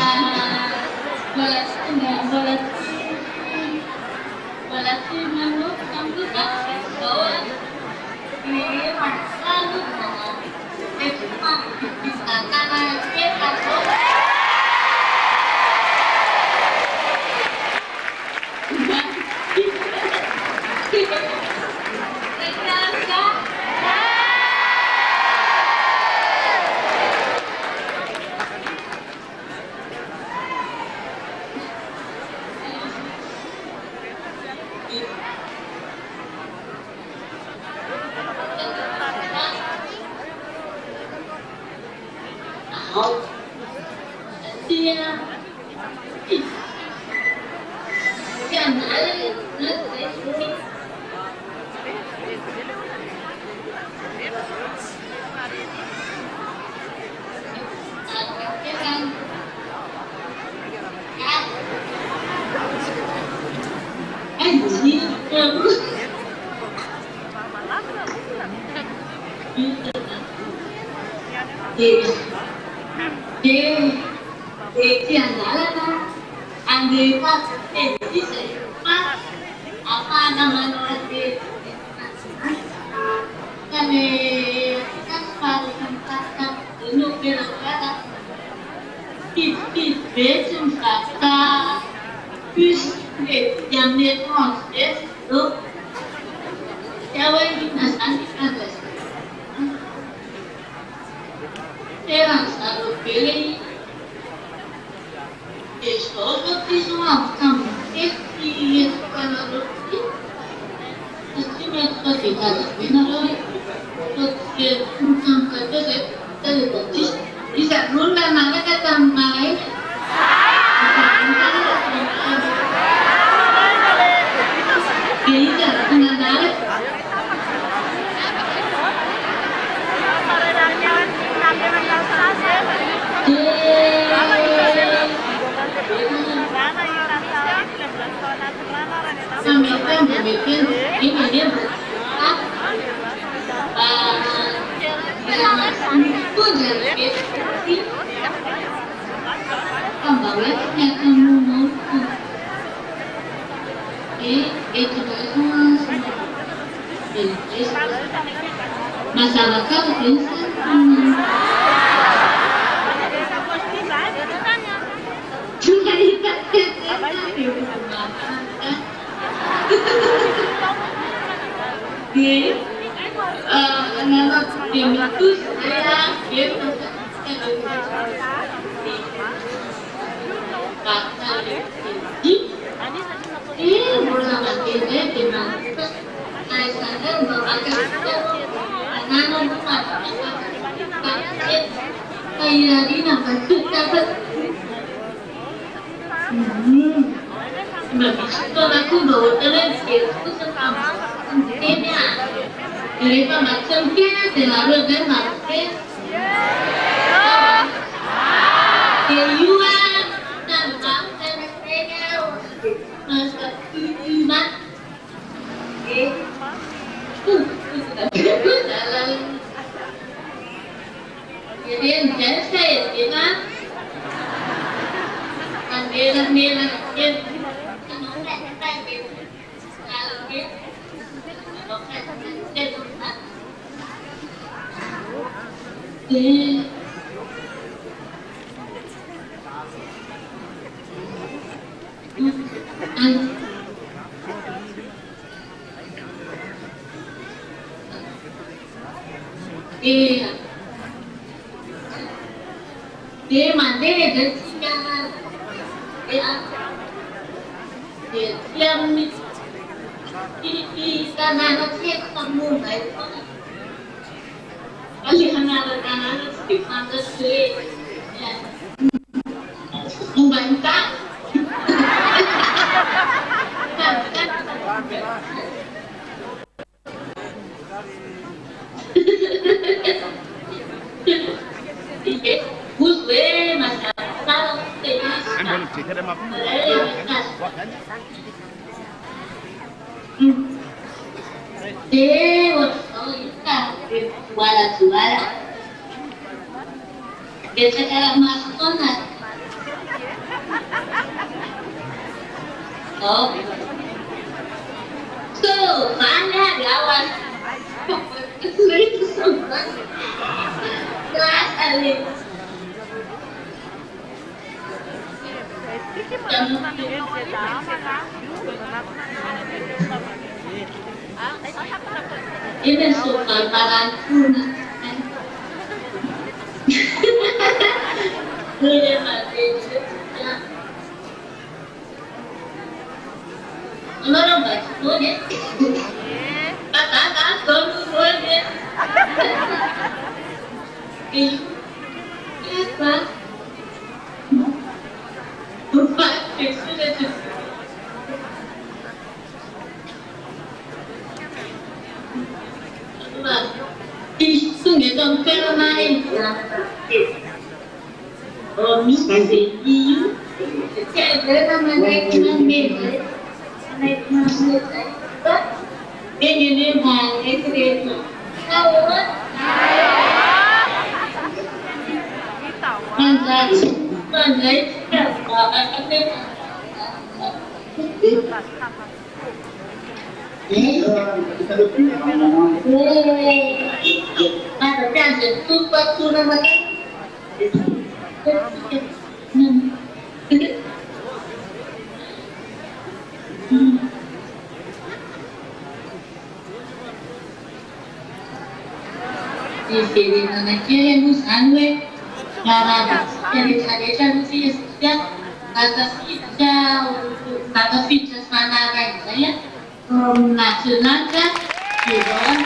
Balas enggak balas menurut kamu tak bahwa ini masa lu cuma bisa karena kita apa namanya kan harus mencatat dulu kira-kira besok kata bis yang dia proses itu cewek di nasanti ada orang selalu pilih besok itu semua kamu di kalau pasti mereka tidak benar terus bukan kerja dari bisa rula mana kata main tidak benar sampai bikin ini dia itu jadi kembalinya kamu mau itu masyarakat bisa juga ikat di anak tim itu saya gitu bersama kita dengan saya sadar bahwa anak-anak kayak ini nampak dapat kalau aku bawa telan itu sama ini dari macam kita selalu dengar kejuan dan bangsa masa iman jadi yang biasa kita nilai dia mandiri dan jangan dia di sana nanti kamu baik kali anak-anak di pantas membantah Suara biasa cara masuk Oh, so mana lawan kelas alim ini suka baranku boleh mati orang baca boleh kata boleh apa lupa sudah sungai dong permain oh misalnya you saya naik ini bang itu tahu Mandai ada jangan lupa sudah makan. Di sini anaknya yang musangwe, cara dari saya sih sudah kata fitur mana kayak saya nasional kan di dalam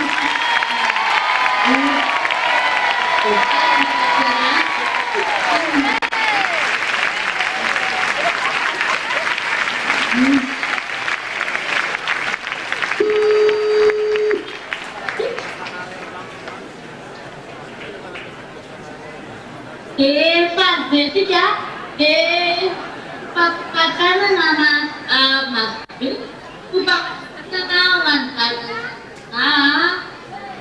Pak Presiden pasangan nama Mas Ubah kenalan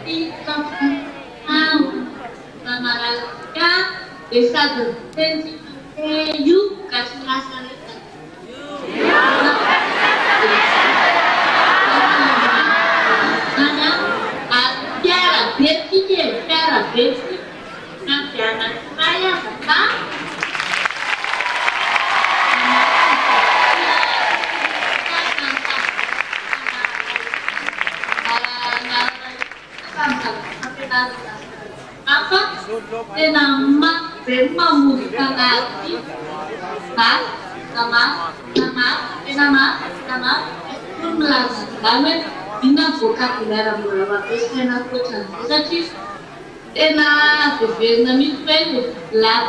di kampung nama raja desa berpensi yuk kasih rasa cara besi nanti anak saya tentang apa nama membuka hati nama melakukan bina buka kendaraan beberapa persen aku cantik ena dinamik pelu lab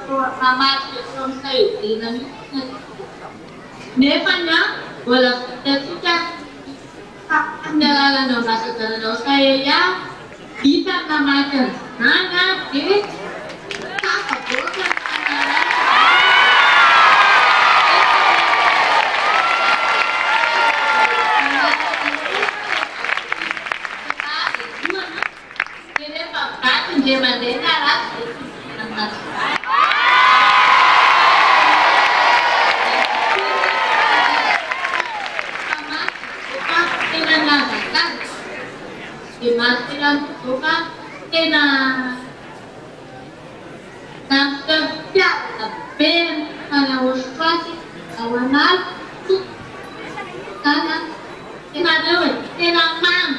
nama sistem saya dinamik nepanya bola ketika kendala nomor satu saya ya bisa namakan nana ke apa bukan dimatikan buka kena nasabnya ben kalau waspada awanal tu karena kena dewan kena mang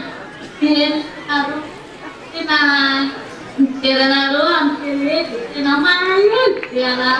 harus kena naruhan kena main kena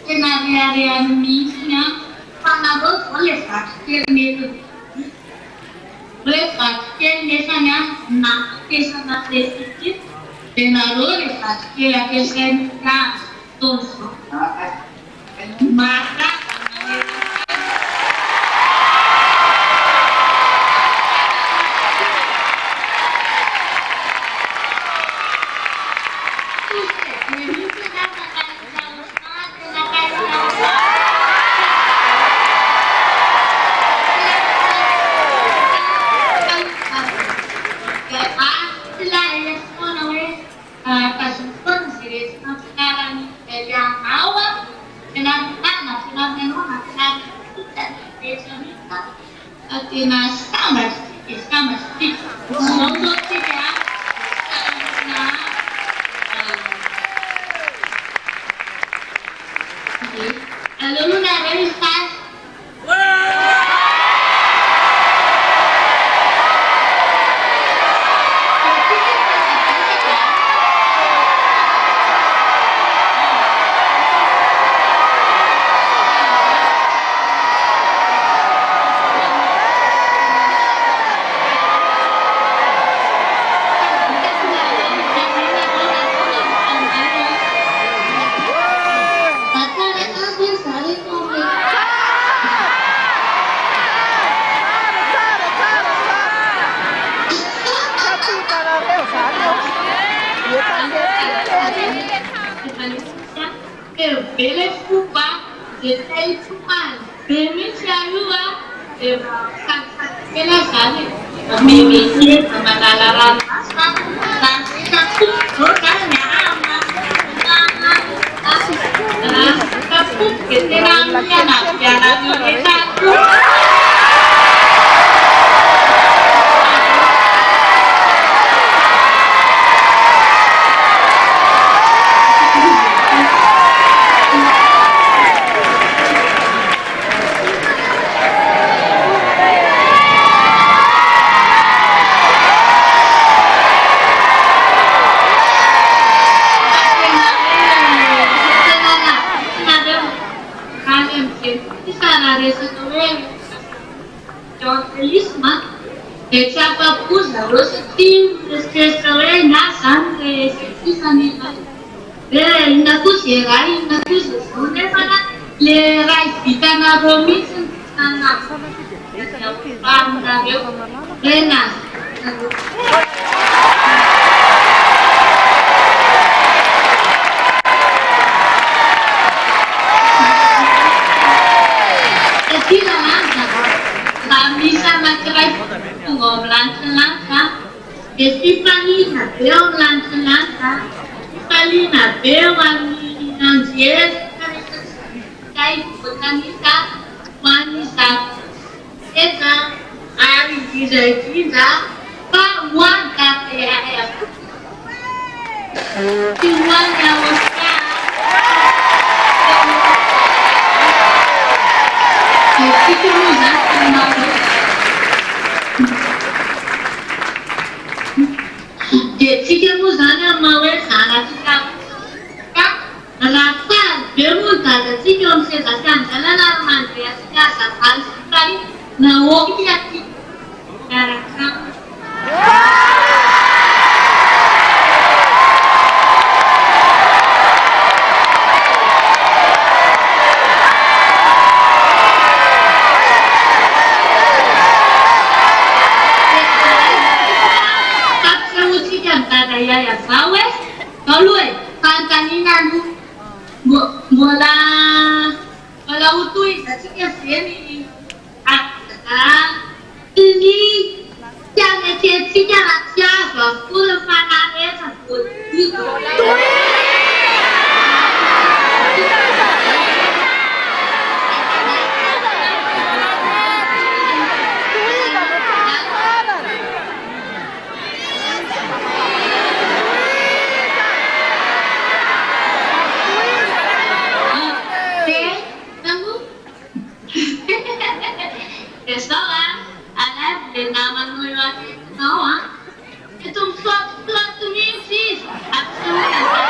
area misinya panabel boleh sakit itu boleh sakit biasanya nak kesana sedikit benaru sakit kesana tonso maka Itu plot to me, please. Absolutely.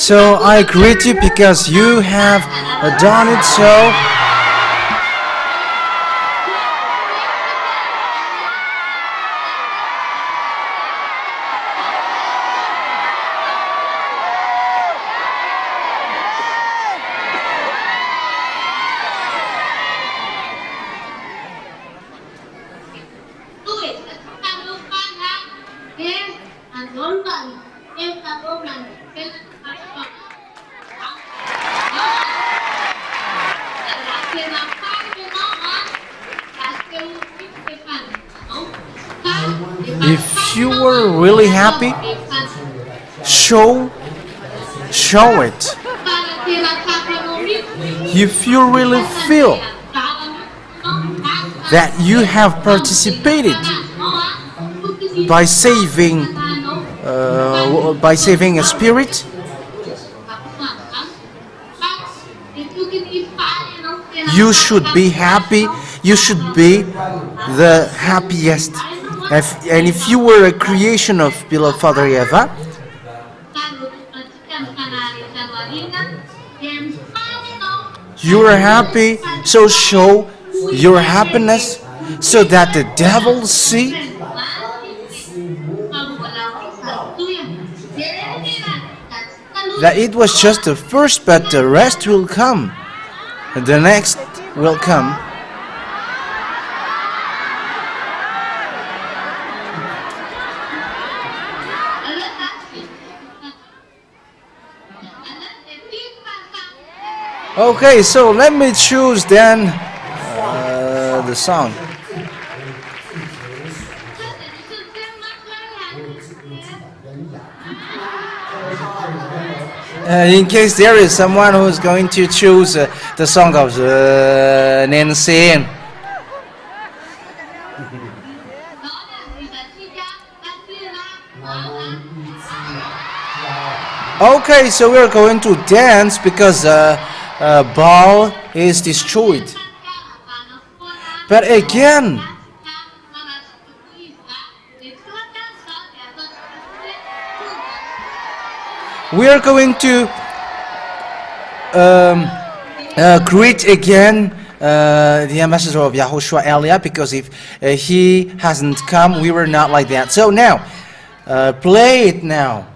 So I greet you because you have done it so. Tuổi là chúng ta luôn con ha. Yes, and one lần. Yes, and one lần. Yes, and one lần. If you were really happy, show it. If you really feel that you have participated by saving a spirit, you should be happy. You should be the happiest. And if you were a creation of beloved Father Eva, you are happy, so show your happiness so that the devil see that it was just the first, but the rest will come. The next will come. Okay, so let me choose then the song. In case there is someone who's going to choose the song of Nancy. Okay, so we're going to dance because ball is destroyed. But again, we are going to greet again the ambassador of Yahushua Elia, because if he hasn't come, we were not like that. So now, play it now.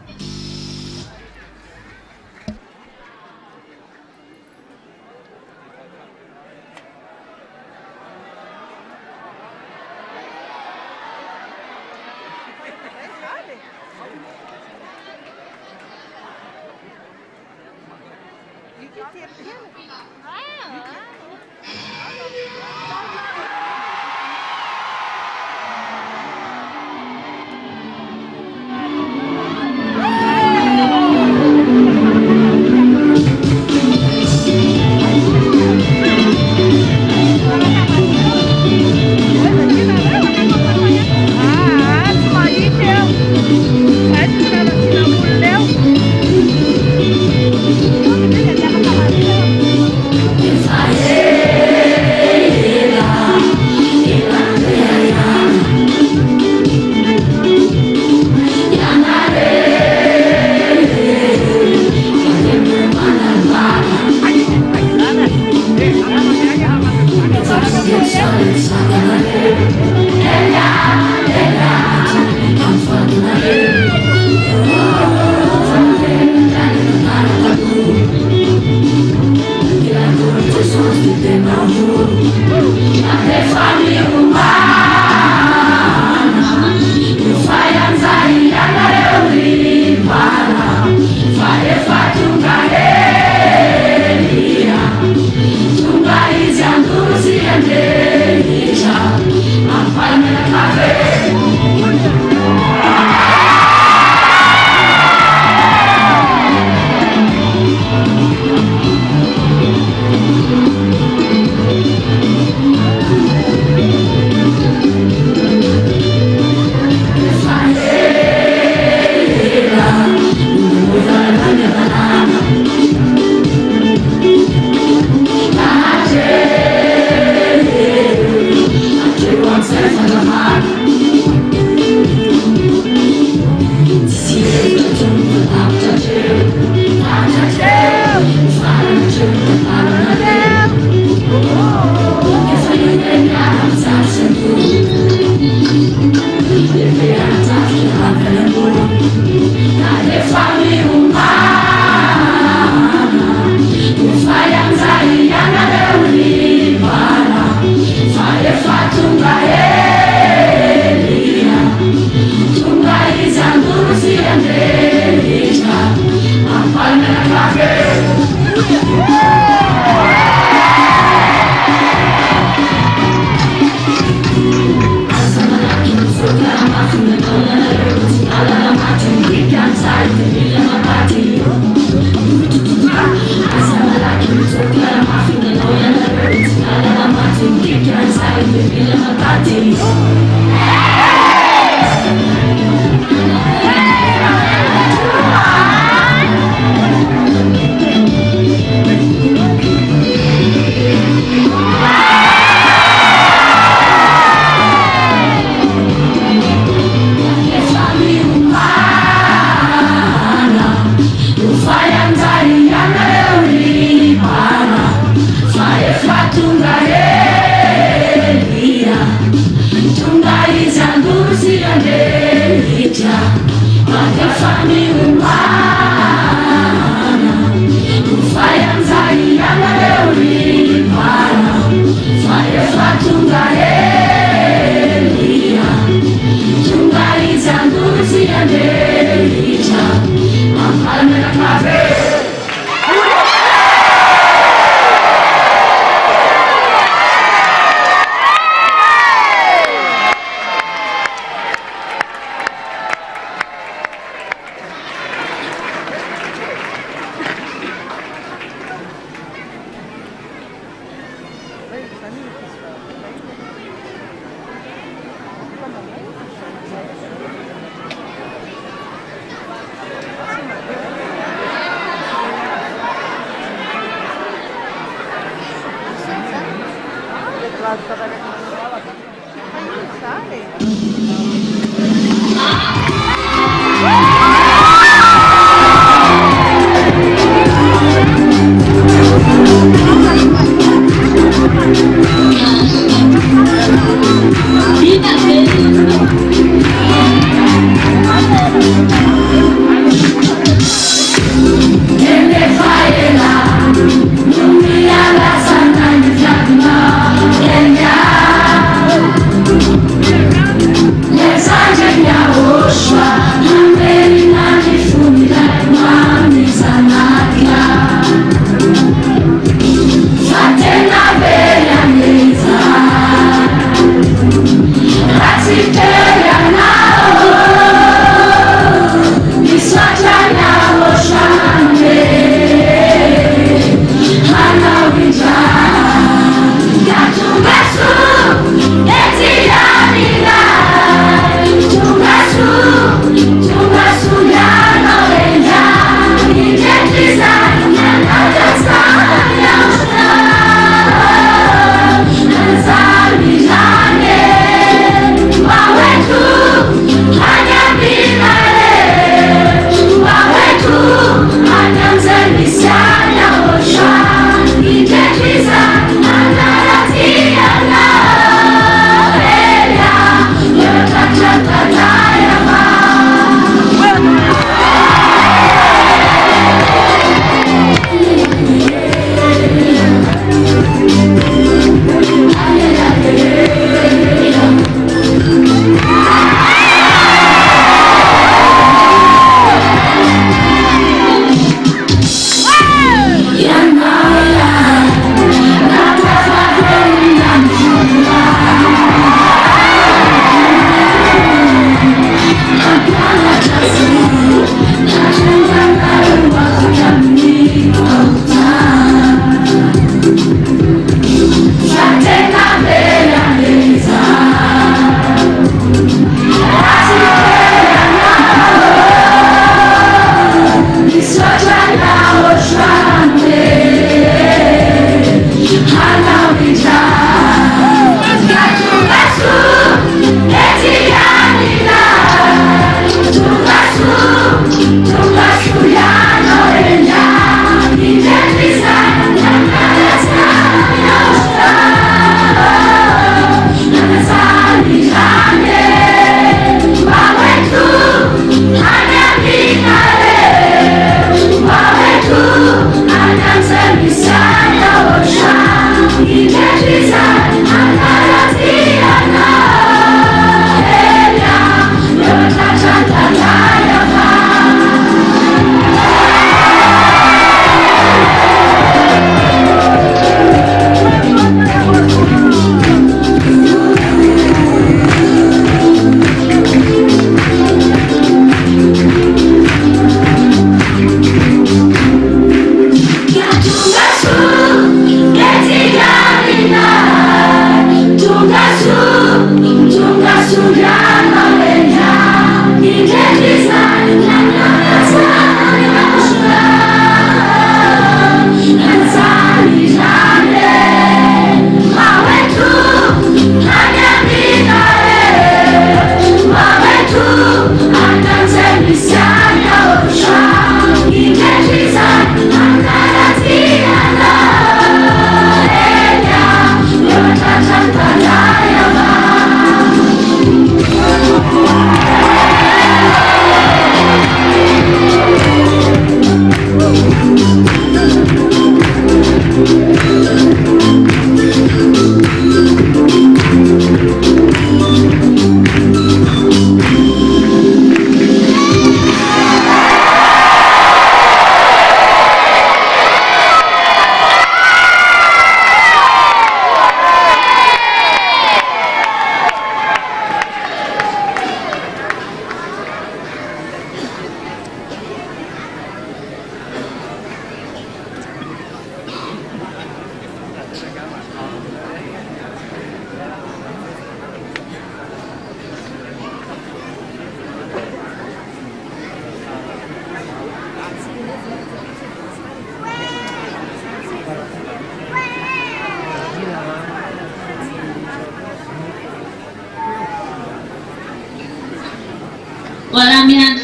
Paramihan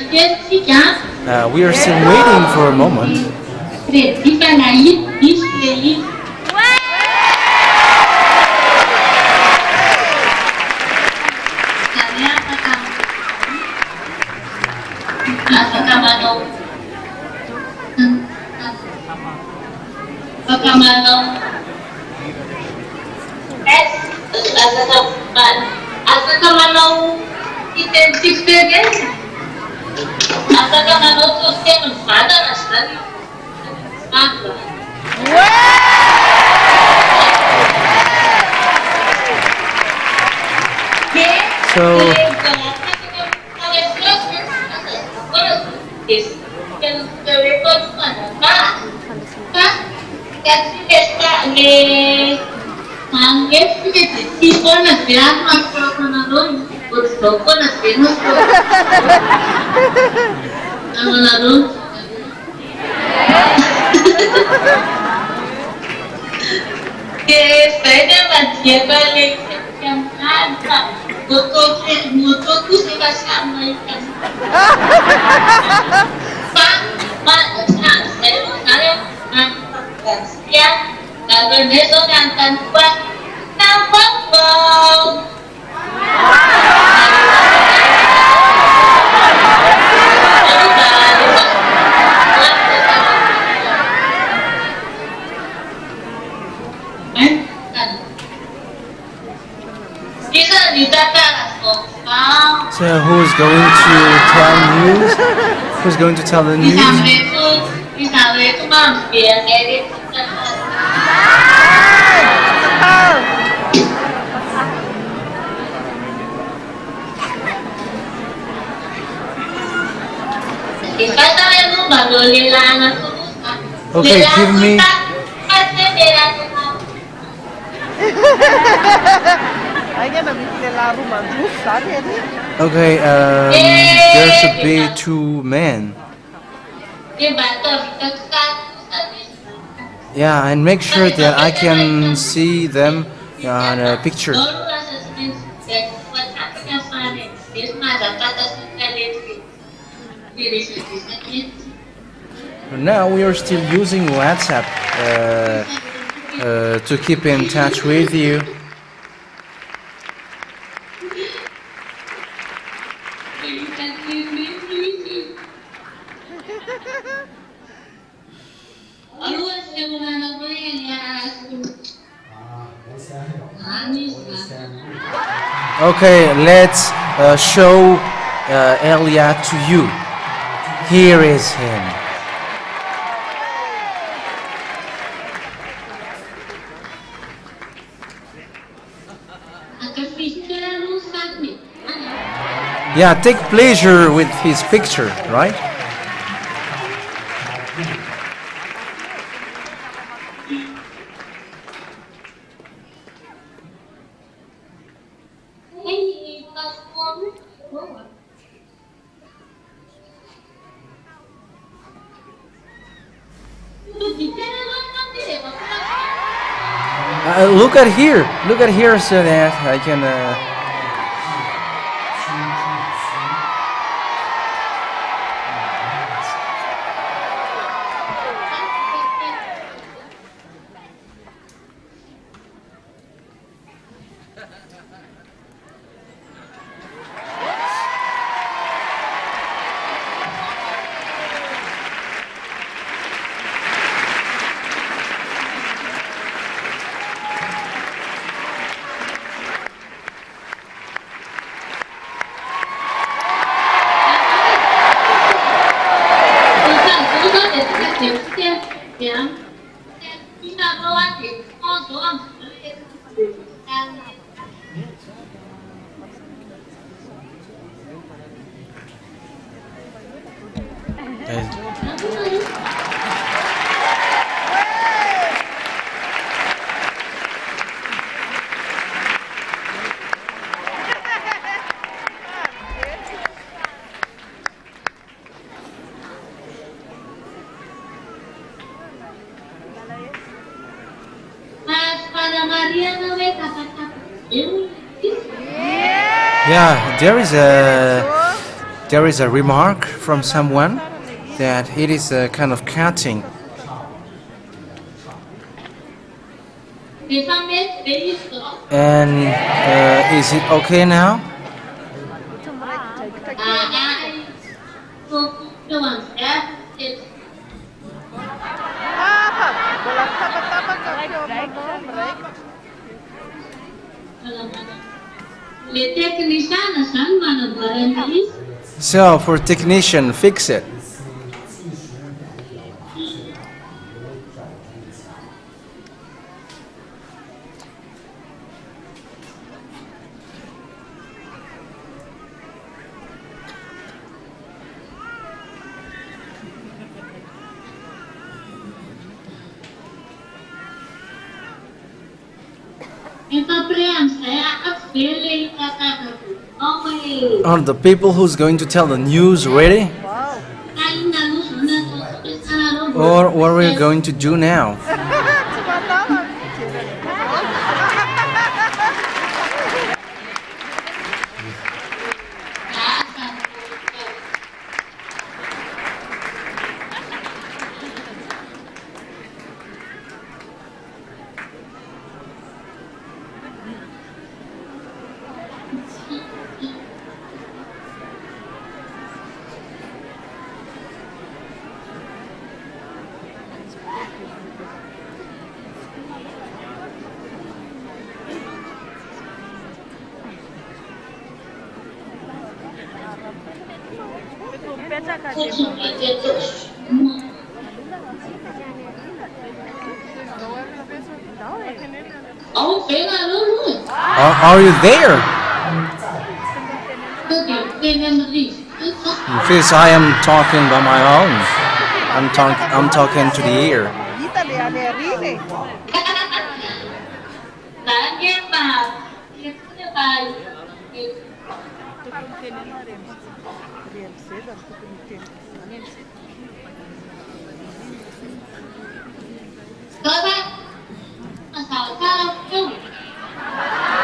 sika. We are still waiting for a moment. Ifa na is pagkamanong asa ka manong experience asa ka manong sustain ng pada na study So saya masih balik yang ada butuhku sudah sampaikan saya kalau besok akan buat nampak bom. So who's going to tell news? Who's going to tell the news? Okay, give me. Okay, there should be two men. Yeah, and make sure that I can see them on a picture. Now we are still using WhatsApp to keep in touch with you. Okay, let's show Elia to you. Here is him. Yeah, take pleasure with his picture, right? Look at here so that I can Yeah, there is a there is a remark from someone that it is a kind of cutting. 给上面没意思了。 And is it okay now? 就往前，les techniciens seulement garantis. So for technician, fix it. Are the people who's going to tell the news ready? Or what are we going to do now? Are you there? Because I am talking by my own. I'm talking to the ear.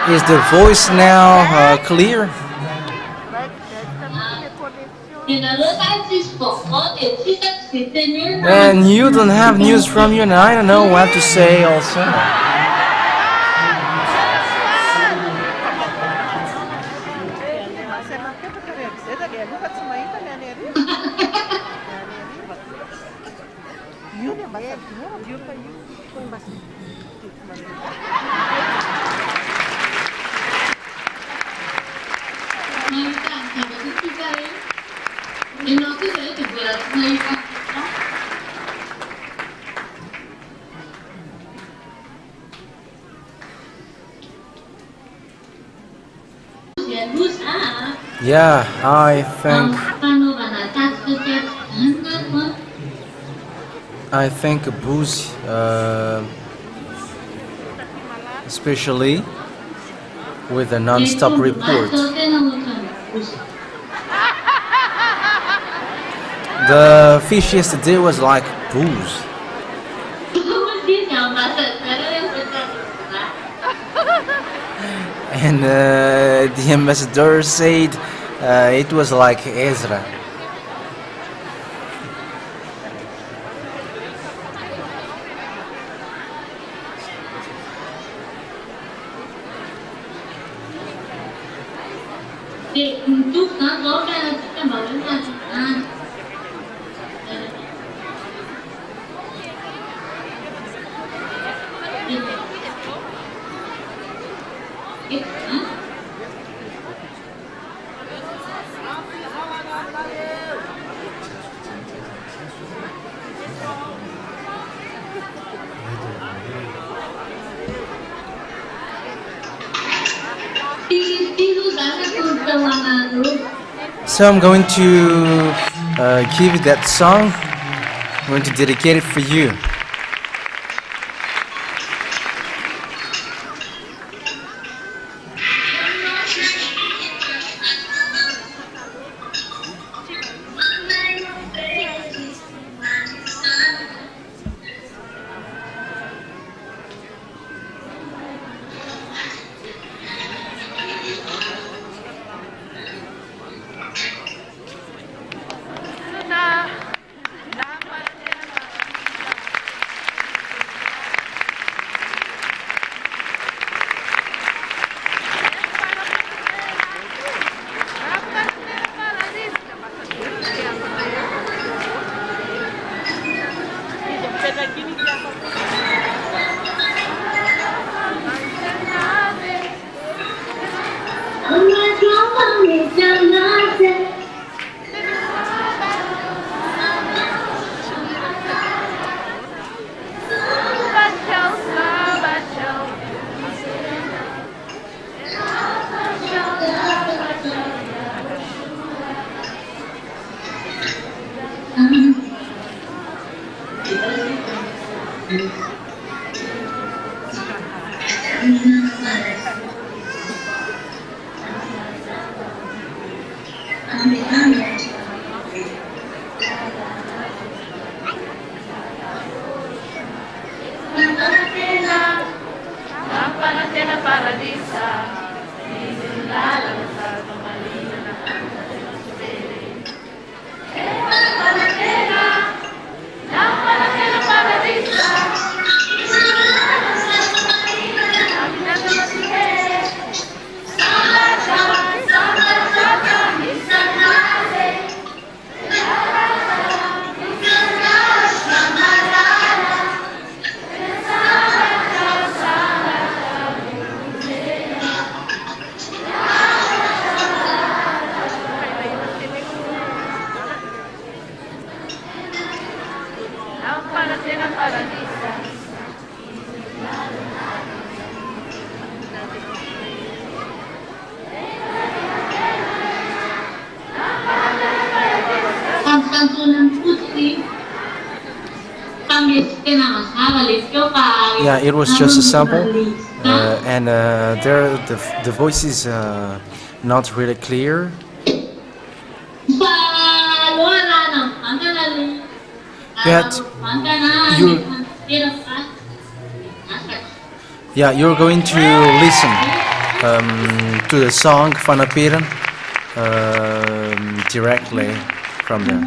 Is the voice now clear? And you don't have news from you, and I don't know what to say also. Yeah, I think Booz, especially with a non-stop report. The fish yesterday was like Booz. And the ambassador said it was like Ezra. So I'm going to give you that song. I'm going to dedicate it for you. Pagsantunan putri, kami sinamasawa lityo pa. Yeah, it was just a sample, and there the voice is not really clear. Sa luara ng pantanali. But you- Yeah, you're going to listen to the song Fanapiran directly from there.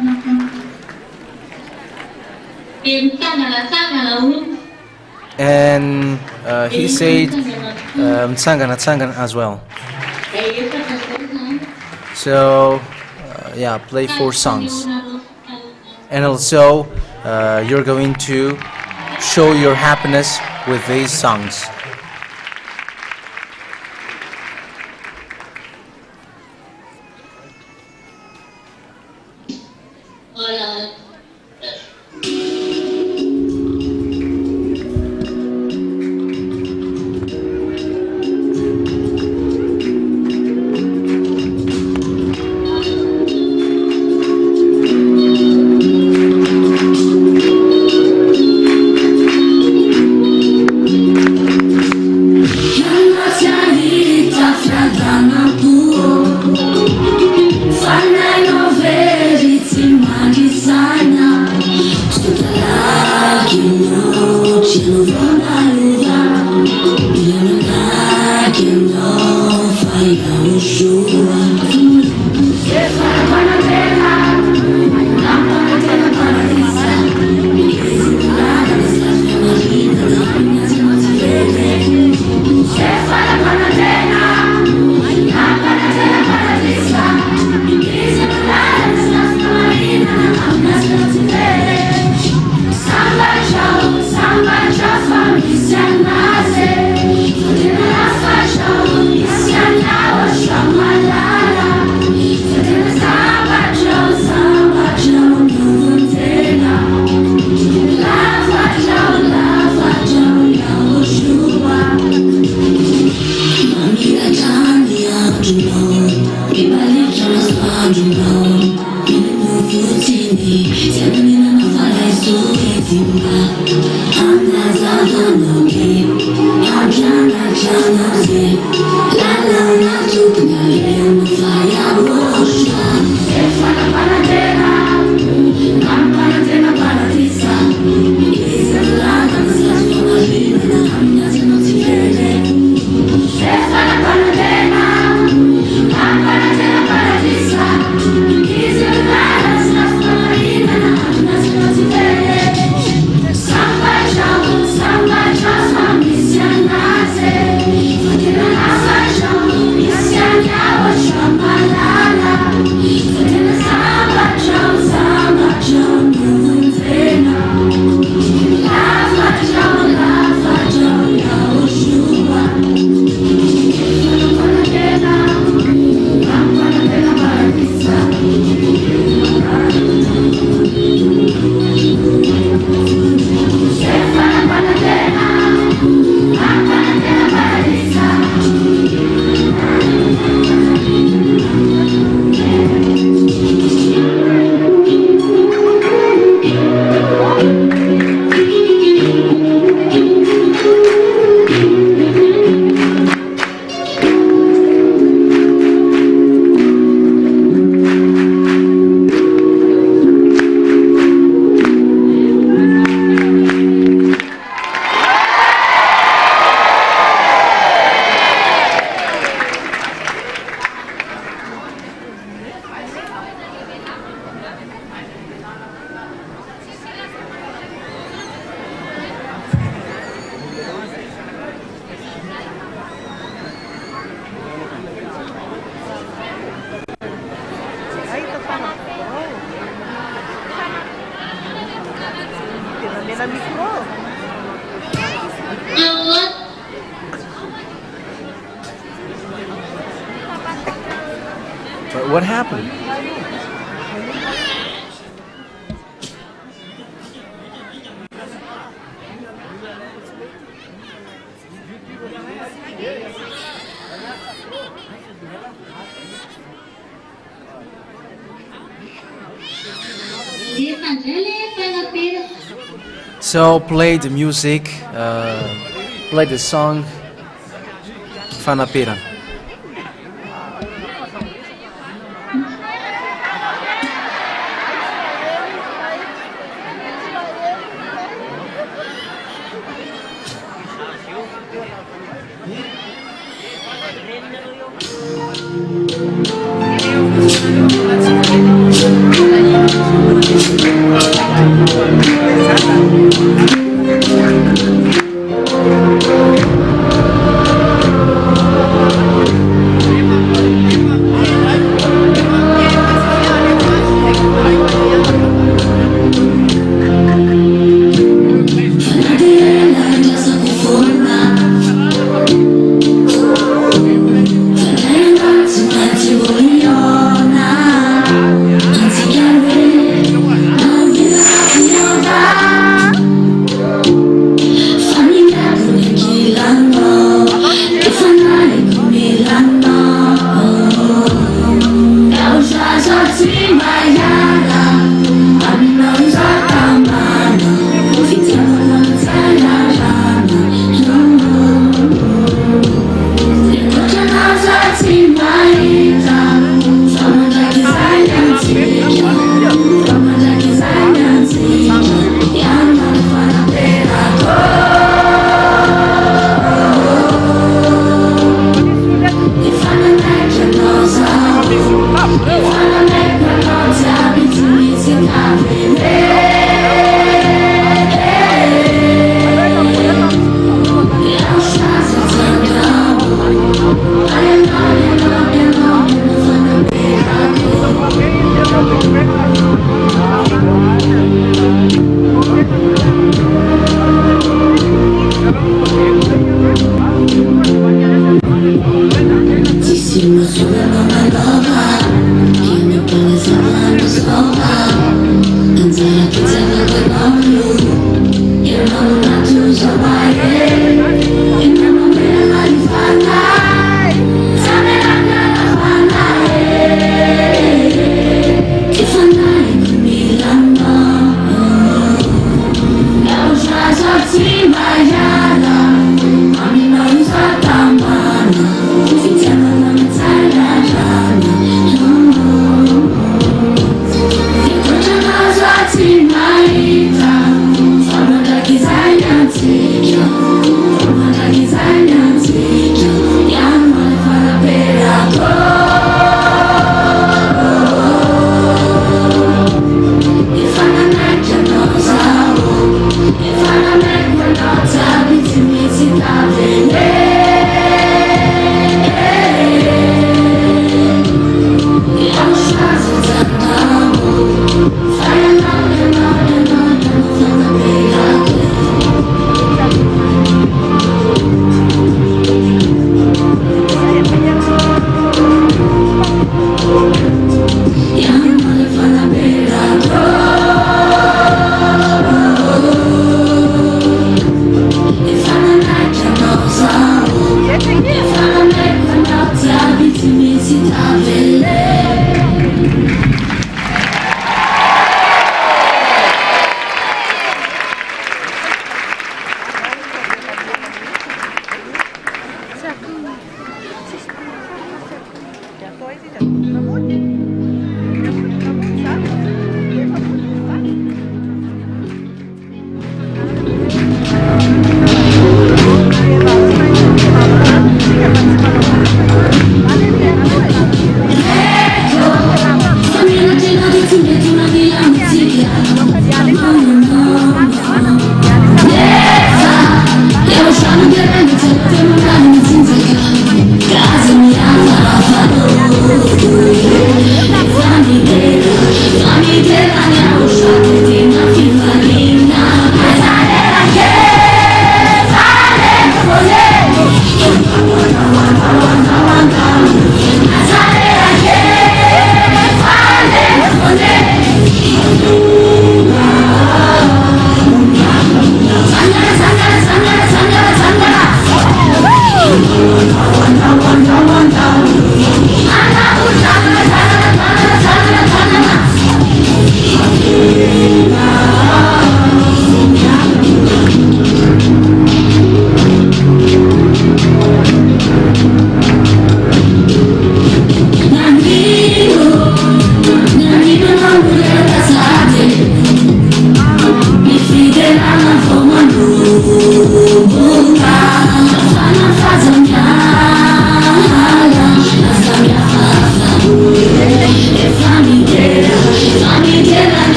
And he said Tsangana Tsangana as well. So yeah, play 4 songs. And also you're going to show your happiness with these songs. But what happened? So play the music, play the song Fanapiran.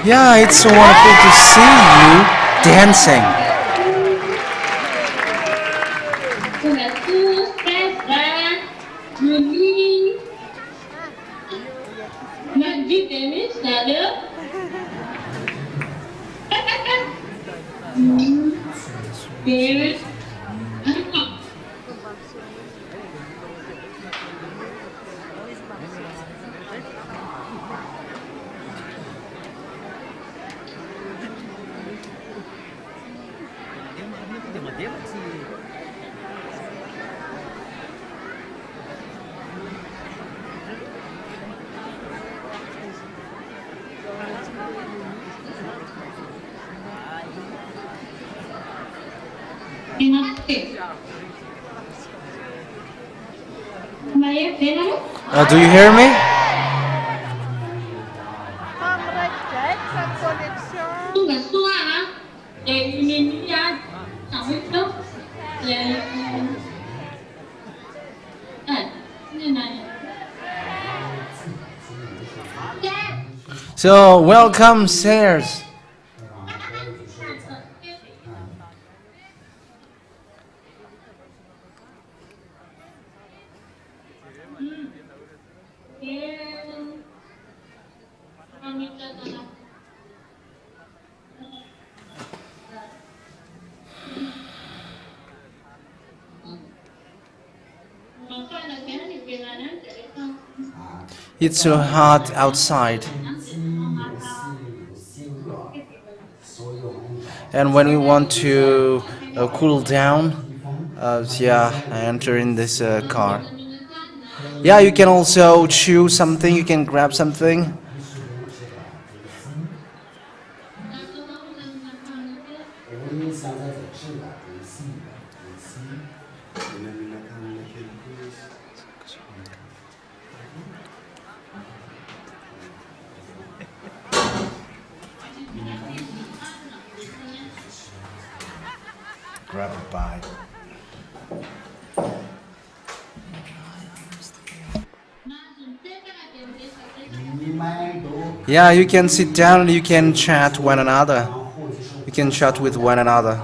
Yeah, it's so wonderful to see you dancing. Do you hear me? So, welcome, Sayers. It's so hot outside. And when we want to cool down, yeah, I enter in this car. Yeah, you can also chew something, you can grab something. Grab a bite. Yeah, you can sit down and you can chat one another. You can chat with one another.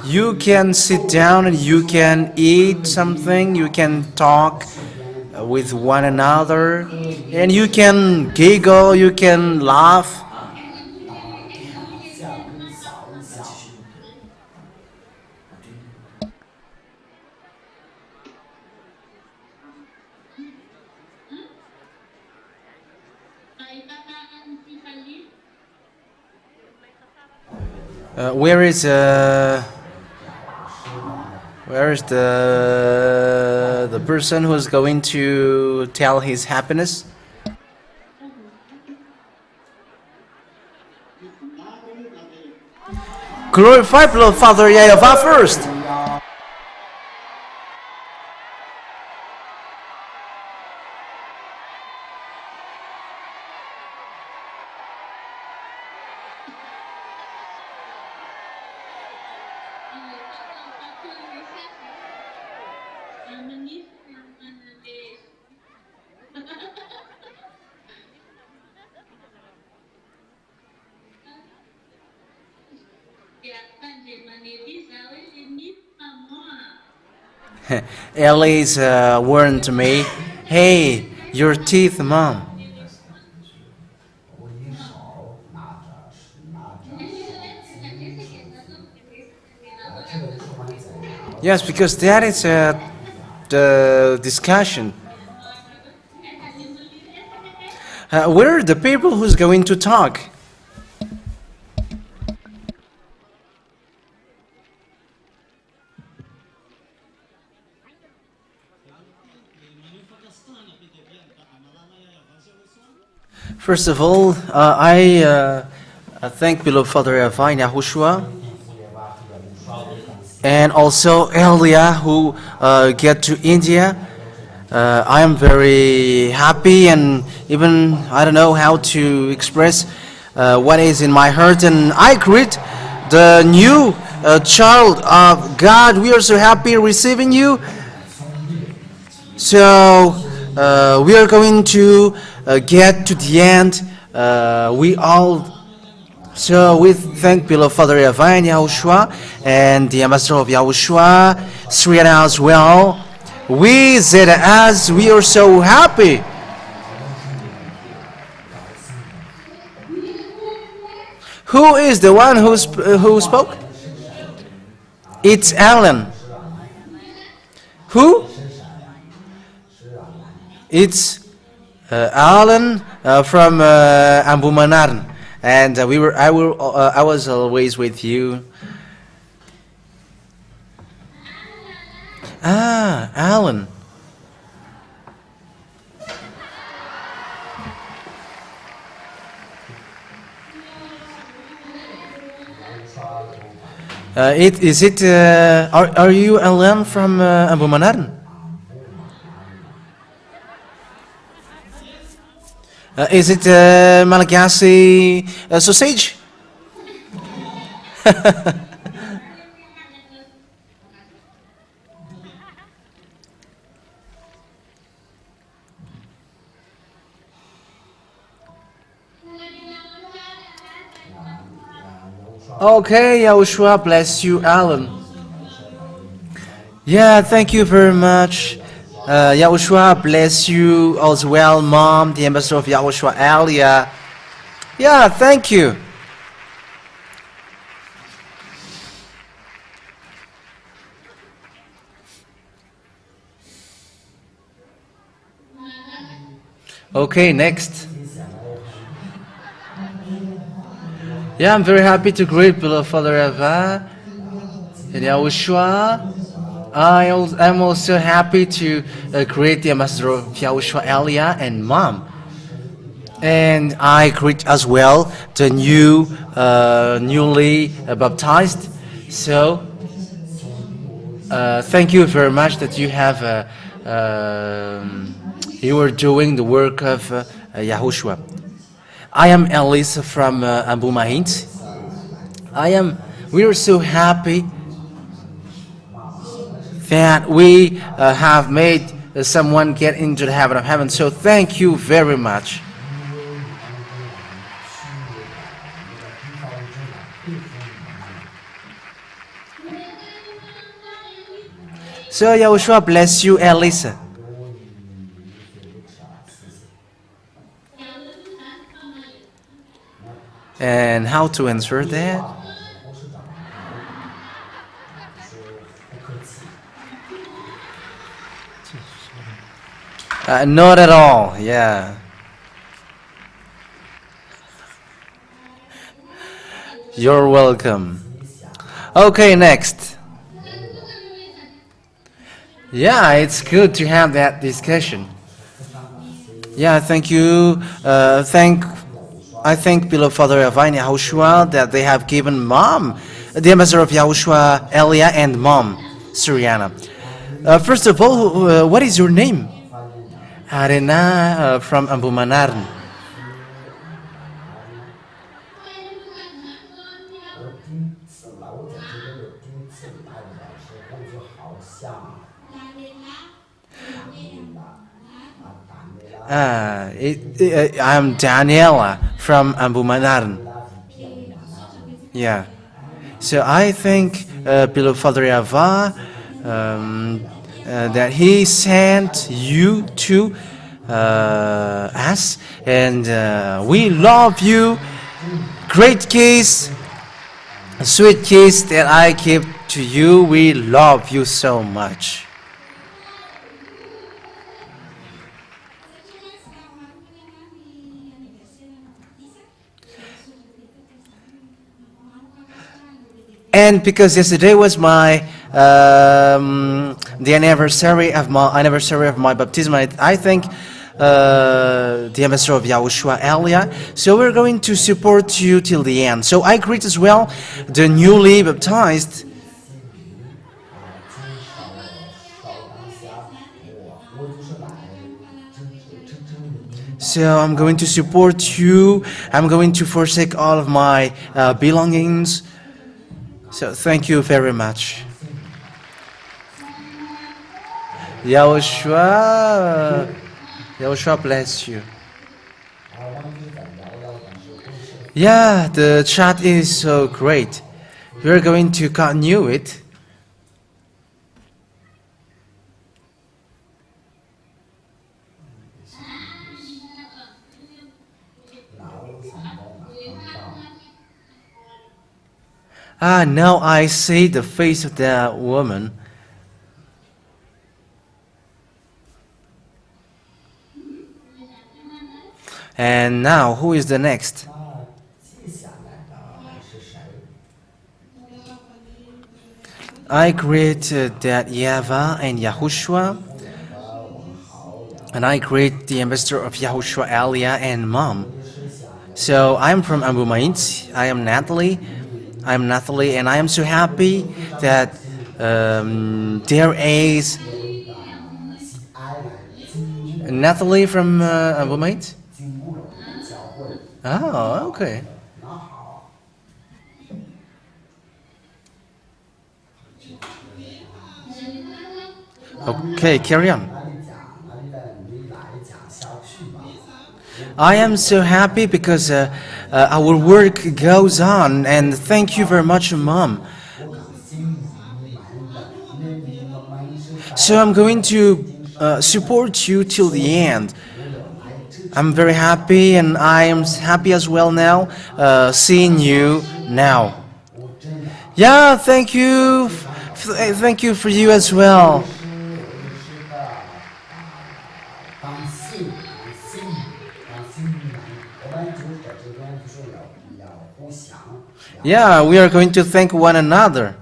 You can sit down and you can eat something, you can talk with one another, and you can giggle, you can laugh. Where is the person who's going to tell his happiness? Glorify Father Yehovah first. Ellie's warned me, "Hey, your teeth, mom." Yes, because that is the discussion. Where are the people who's going to talk? First of all, I thank beloved Father Avai Yahushua and also Elia who get to India. I am very happy and even I don't know how to express what is in my heart. And I greet the new child of God. We are so happy receiving you. So we are going to get to the end. So we thank beloved Father Avai Yahushua and the ambassador of Yahushua, Sriana as well. We ZS, we are so happy. Who is the one who spoke? It's Alan. Who? It's Alan from Ambu Manaran, and I was always with you. Ah, Alan. Are you Alan from Ambu Manaran? Is it Malagasy sausage? Okay, Yahushua bless you, Alan. Yeah, thank you very much. Yahushua bless you as well, Mom, the ambassador of Yahushua, Alia. Yeah, thank you. Okay, next. Yeah, I'm very happy to greet beloved Father Ava and Yahushua. I'm also happy to greet the ambassador of Yahushua, Elia, and Mom. And I greet as well the newly baptized. So thank you very much that you have you are doing the work of Yahushua. I am Elisa from Ambu Mahint. We are so happy that we have made someone get into the heaven of heaven. So thank you very much. So Yahushua bless you, Elisa. And how to answer that? Not at all, yeah. You're welcome. Okay, next. Yeah, it's good to have that discussion. Yeah, thank you. I thank beloved Father Avai Yahushua that they have given Mom, the ambassador of Yahushua, Elia, and Mom, Suriana. First of all, what is your name? Arena from Ambu Manaran. I'm Daniela from Ambu Manaran. Yeah. So I think beloved Father Ava that He sent you to us, and we love you. Great kiss, sweet kiss that I give to you. We love you so much. And because yesterday was my the anniversary of my baptism, I think the ambassador of Yahushua Elia. So we're going to support you till the end. So I greet as well the newly baptized. So I'm going to support you. I'm going to forsake all of my belongings. So thank you very much. Yahushua bless you. Yeah, the chat is so great. We're going to continue it. Now I see the face of that woman. And now, who is the next? I greet that Yava and Yahushua. And I greet the ambassador of Yahushua Elia and Mom. So I'm from Abu Mait. I am Natalie, and I am so happy that there is Natalie from Abu Mait. Oh, okay. Okay, carry on. I am so happy because our work goes on, and thank you very much, Mom. So I'm going to support you till the end. I'm very happy, and I am happy as well now seeing you now. Yeah, thank you. Thank you for you as well. Yeah, we are going to thank one another.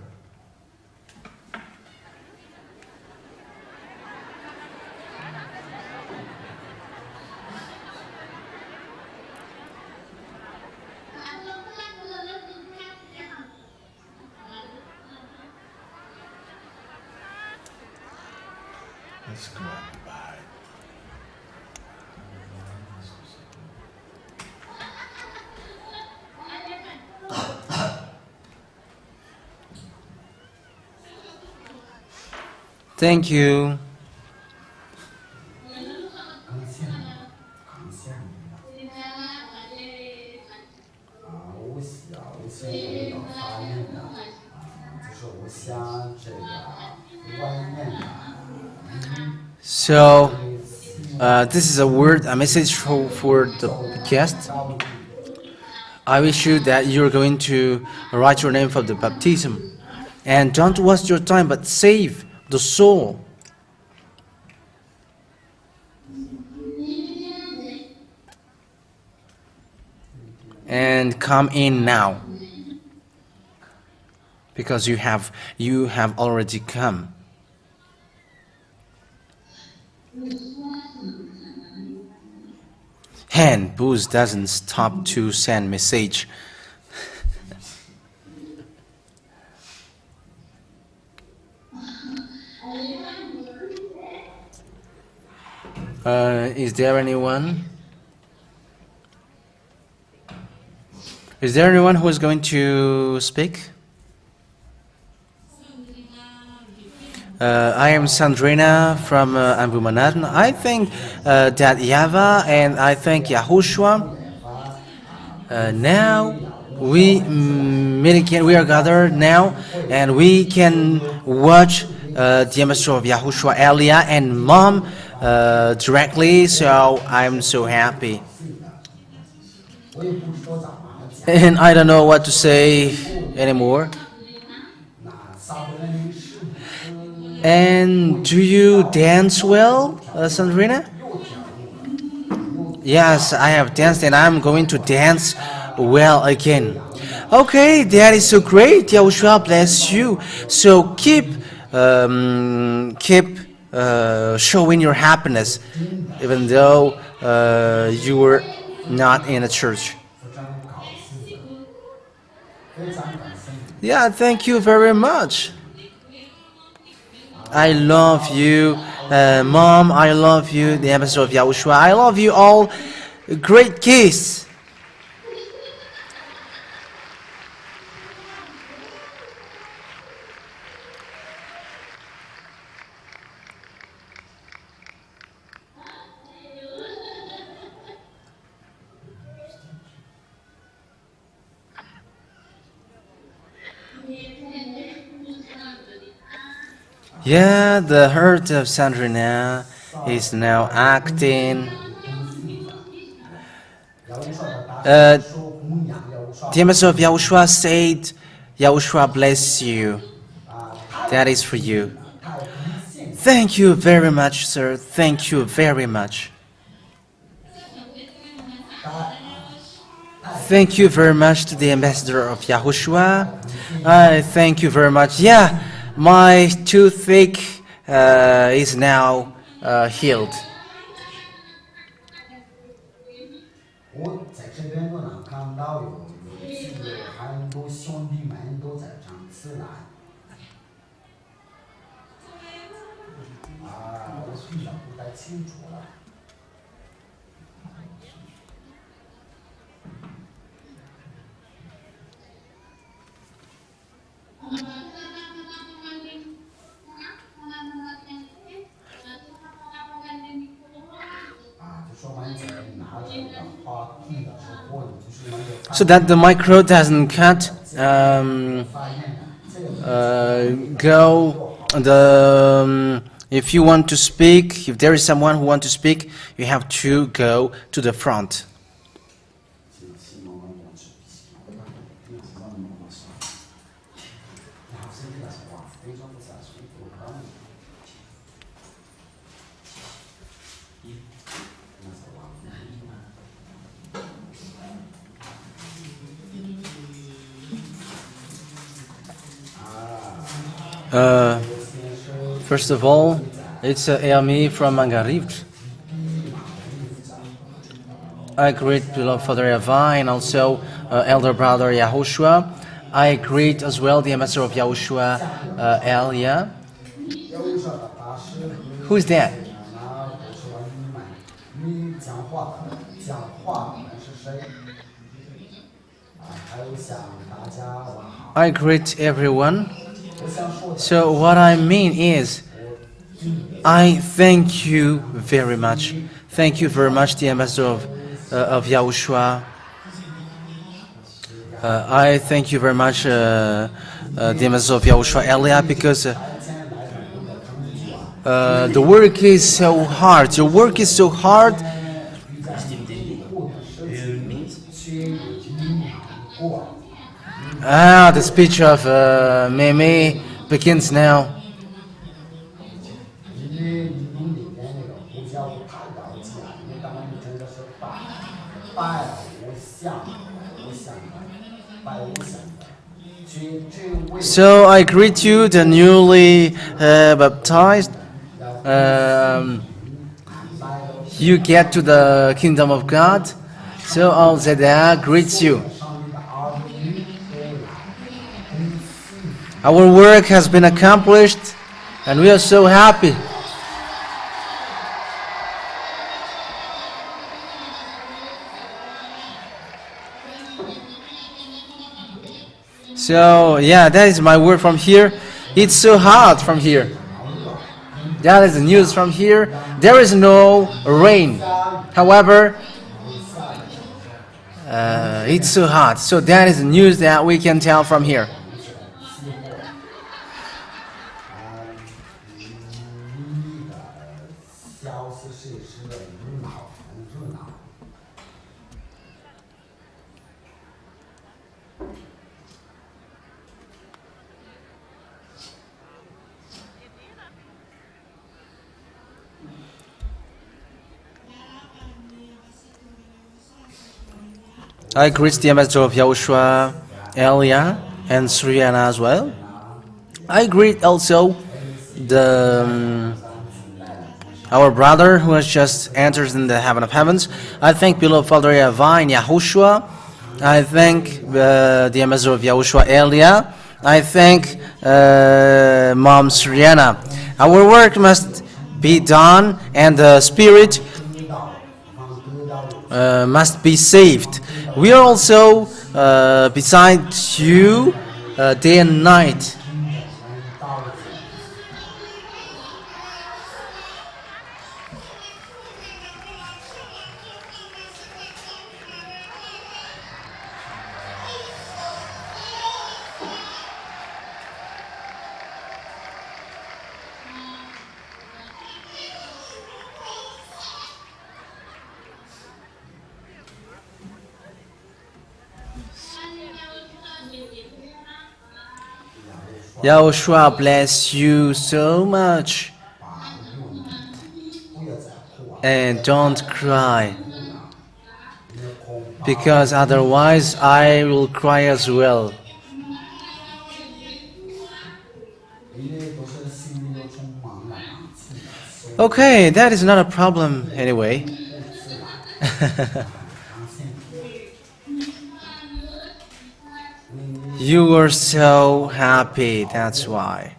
Let's go on by. Thank you. So, this is a message for the guest. I wish you that you're going to write your name for the baptism. And don't waste your time, but save the soul. And come in now. Because you have already come. And Booz doesn't stop to send message. Is there anyone? Is there anyone who is going to speak? I am Sandrina from Abu Manatan. I think that Yava and I think Yahushua. Now we meet again. We are gathered now, and we can watch the ambassador of Yahushua Elia and mom directly, so I'm so happy. And I don't know what to say anymore. And do you dance well, Sandrina? Yes, I have danced and I'm going to dance well again. Okay, that is so great. Yahushua bless you. So keep showing your happiness, even though you were not in a church. Yeah, thank you very much. I love you, Mom. I love you, the ambassador of Yahushua. I love you all. Great kiss. Yeah, the heart of Sandrina is now acting. The ambassador of Yahushua said, Yahushua bless you. That is for you. Thank you very much, sir. Thank you very much. Thank you very much to the ambassador of Yahushua. Thank you very much. Yeah, my toothache is now healed. 我在这边都能看到有几个很多兄弟们都在这样吃饭。我睡得不太清楚了。So that the micro doesn't cut, if you want to speak, if there is someone who wants to speak, you have to go to the front. First of all, it's Eami from Mangarivt. I greet beloved Father Yava and also elder brother Yahushua. I greet as well the ambassador of Yahushua, Elia. Who is that? I greet everyone. So what I mean is, I thank you very much. Thank you very much, the ambassador of Yahushua. I thank you very much, the ambassador of Yahushua Elia, because the work is so hard. Your work is so hard. The speech of Meme begins now. So I greet you, the newly baptized. You get to the kingdom of God. So Al Zedea greets you. Our work has been accomplished, and we are so happy. So, yeah, that is my word from here. It's so hot from here. That is the news from here. There is no rain. However, it's so hot. So that is the news that we can tell from here. 热闹。I greet the ambassador of Yahushua, Elia, and Sriana as well. I greet also the our brother who has just entered in the heaven of heavens. I thank beloved Father Yavine Yahushua. I thank the ambassador of Yahushua, Elia. I thank Mom Sriana. Our work must be done, and the spirit must be saved. We are also beside you day and night. Yahushua bless you so much. And don't cry, because otherwise I will cry as well. Okay, that is not a problem anyway. You were so happy, that's why.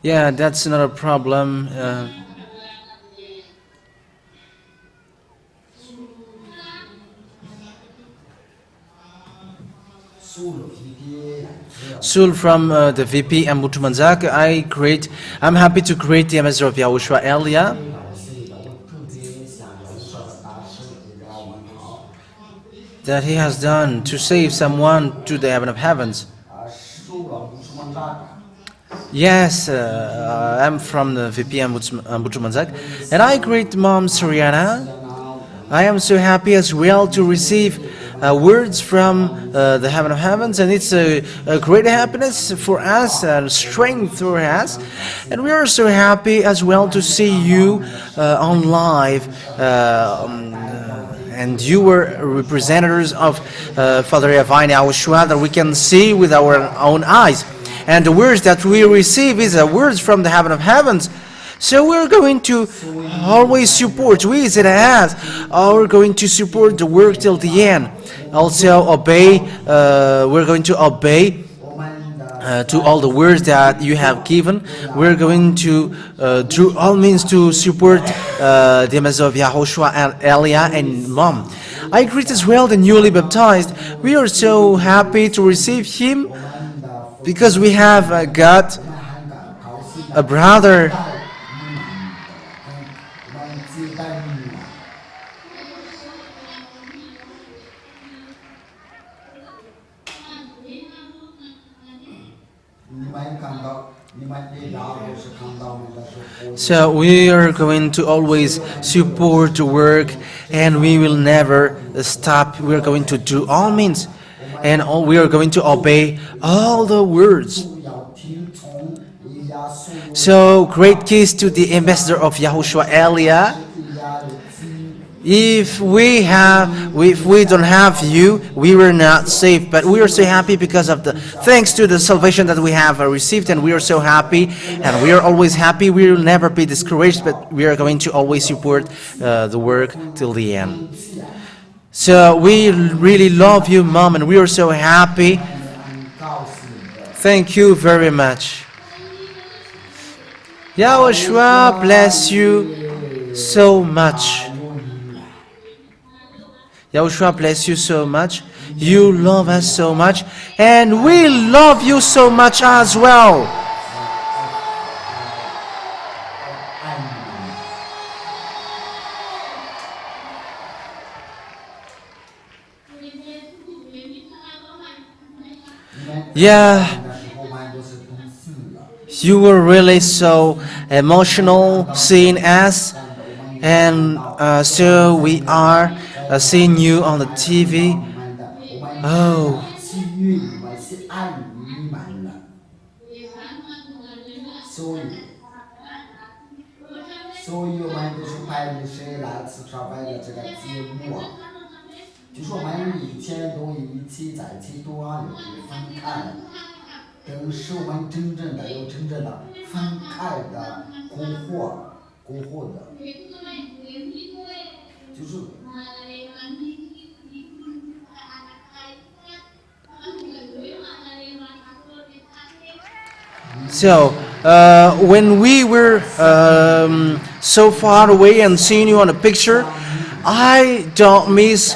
Yeah, that's not a problem. Sul from the VP Ambutumanzak, I'm happy to greet the ambassador of Yahushua, Elia. That he has done to save someone to the heaven of heavens. Yes, I'm from the VP Ambutumanzak, and I greet Mom Sriana. I am so happy as well to receive words from the heaven of heavens, and it's a great happiness for us and strength for us, and we are so happy as well to see you on live, and you were representatives of Father Yavine Yahushua that we can see with our own eyes, and the words that we receive is words from the heaven of heavens. So we're going to always support, we as are going to support the work till the end. Also obey, we're going to obey to all the words that you have given. We're going to, through all means, to support the ambassador of Yahushua and Elia and Mom. I greet as well the newly baptized. We are so happy to receive him because we have got a brother. So we are going to always support the work, and we will never stop. We are going to do all means, and we are going to obey all the words. So great kiss to the ambassador of Yahushua, Elia. If we don't have you, we were not safe. But we are so happy because of thanks to the salvation that we have received, and we are so happy, and we are always happy. We will never be discouraged, but we are going to always support the work till the end. So we really love you, Mom, and we are so happy. Thank you very much. Yahushua bless you so much. Yahushua bless you so much. You love us so much, and we love you so much as well. Yeah, 那时候我们都是读书了， you were really so emotional seeing us, and so we are seeing you on the TV. 我们 Oh, 是与你们是爱你们了，所以我们都是拍的谁来吃烧饭的这个节目啊，就是我们以前都一起在一起多啊，有分开，但是我们真正的分开的过活的，就是。so when we were so far away and seeing you on a picture, I don't miss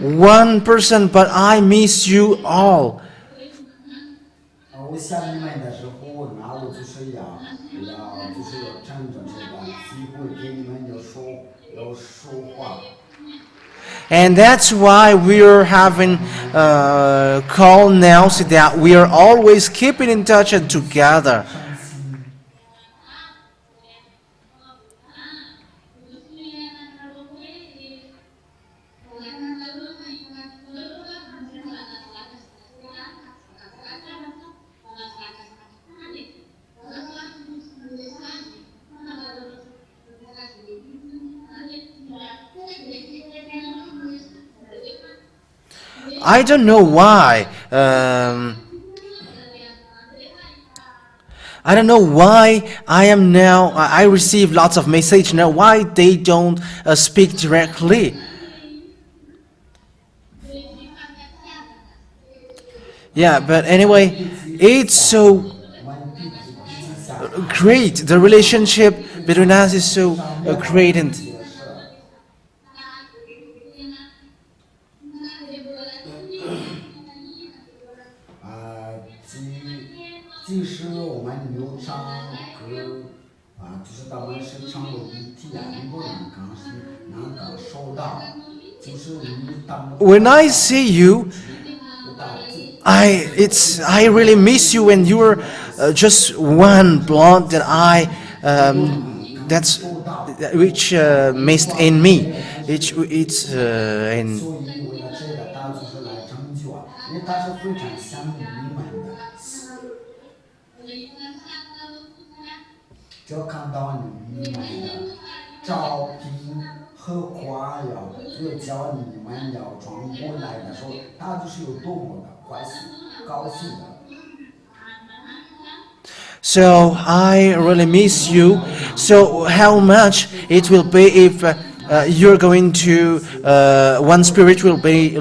one person, but I miss you all. 我想你们的时候，那我就是要趁着这个机会给你们说话。 And that's why we're having a call now so that we are always keeping in touch and together. I don't know why. I don't know why I am now. I receive lots of message now. Why they don't speak directly? Yeah, but anyway, it's so great. The relationship between us is so great and. 即使我们流畅歌就是他们是唱有一体啊，你不能够收到，就是你他们。When I see you, I really miss you when you were just one blonde that that's which missed in me. It's in. 所以为了这个，他就是来拯救啊，因为他是非常想你们的。就看到你们的照片和花呀，就叫你们要转过来的时候，他就是有多么的高兴的。 So I really miss you. So how much it will be if you're going to one spirit will be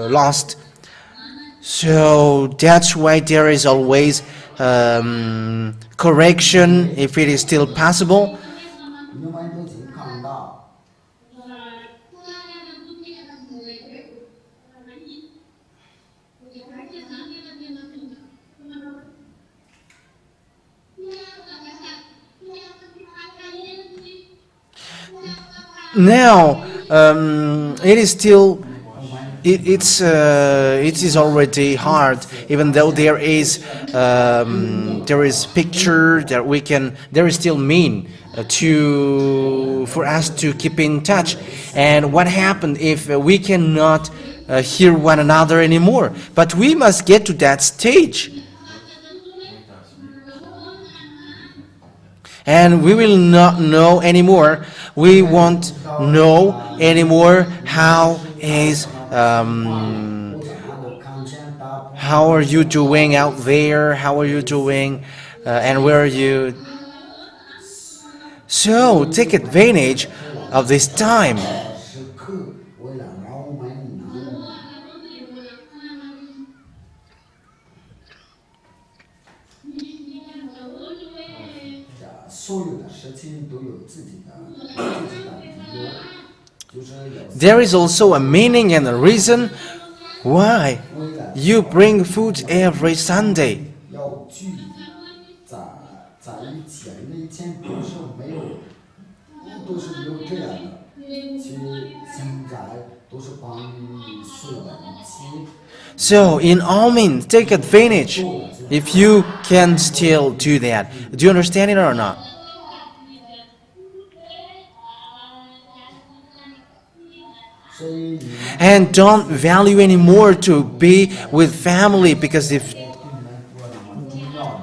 lost. So that's why there is always correction if it is still possible. 你们都经看到。 Now it is still it is already hard, even though there is picture that we can, there is still mean for us to keep in touch. And what happened if we cannot hear one another anymore? But we must get to that stage. And we will not know anymore. We won't know anymore how are you doing out there? How are you doing? And where are you? So take advantage of this time. There is also a meaning and a reason why you bring food every Sunday. 都是关于水文期。 So, in all means, take advantage if you can still do that. Do you understand it or not? 所以你们 And don't value anymore to be with family because if 对你们说的嘛，重要的，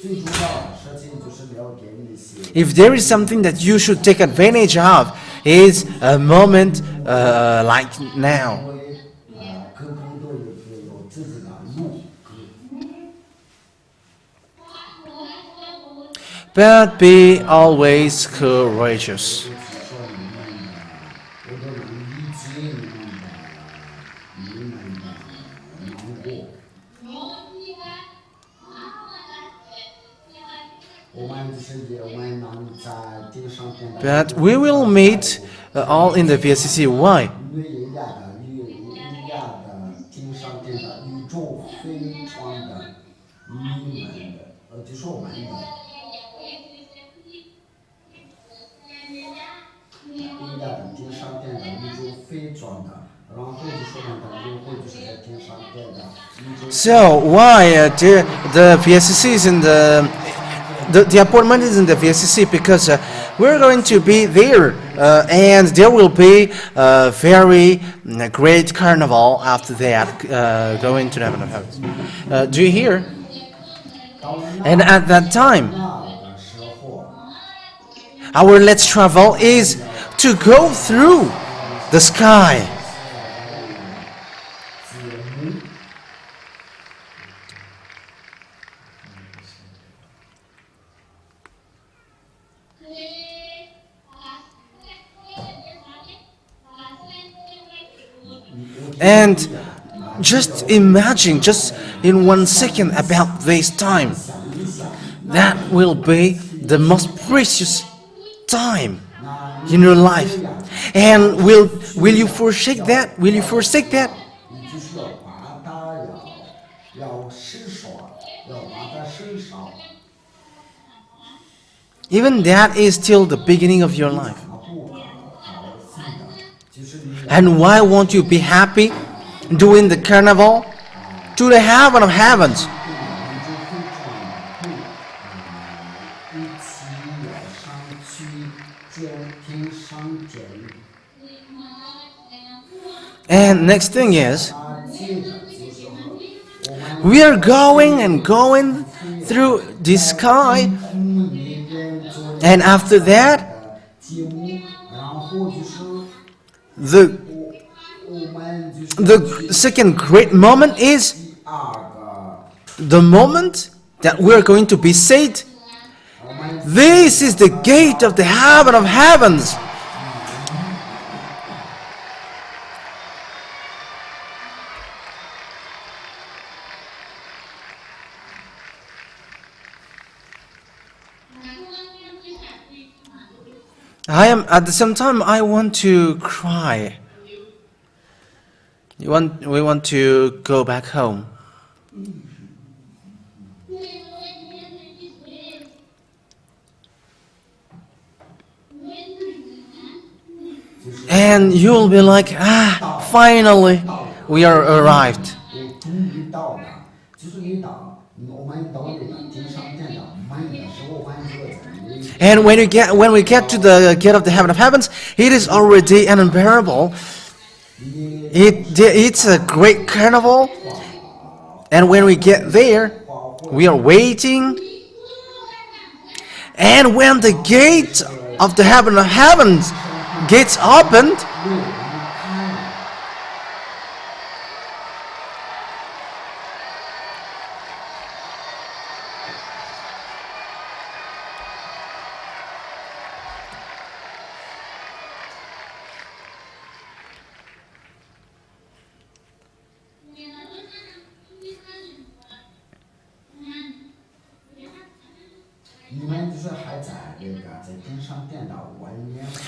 最重要的事情就是了解那些。 if there is something that you should take advantage of is a moment like now. 因为个个都有自己的路。 But be always courageous. 我都能理解你们的难过。我们就是也为能在地上变得。 But we will meet all in the VSCC. Why? 瑞亚的经商店的宇宙非常的迷人的，就是我们的。 一家的经商店的宇宙非常的，然后就是我们的优惠就是在经商店的宇宙。 So why the VSCC is in the appointment is in the VSCC because we're going to be there and there will be a very great carnival after that going to the heaven of heavens. Do you hear? 到 And at that time, 那个时候， our let's travel is to go through the sky. 节目 And just imagine, just in 1 second, about this time. That will be the most precious time in your life. And will you forsake that? Will you forsake that? 你就是要把它要伸手，要把它伸手， Even that is still the beginning of your life. 它不好心的，就是你 And why won't you be happy doing the carnival to the heaven of heavens? 宇宙非常的一起要上去见天上见。 And next thing is, 接着就是我们 we are going and going through the sky. 每天做 And after that, 节目，然后就是 the 我们就是 the second great moment is 第二个， the moment that we're going to be saved. 我们 This is the gate of the heaven of heavens. I am at the same time I want to cry. We want to go back home. And you'll be like, finally, we are arrived. 我终于到了，就是你到我们到那个天上见到门的时候，我们就在那里。 And when we get to the gate of the heaven of heavens, it is already unbearable. It's a great carnival. And when we get there, we are waiting. And when the gate of the heaven of heavens gets opened,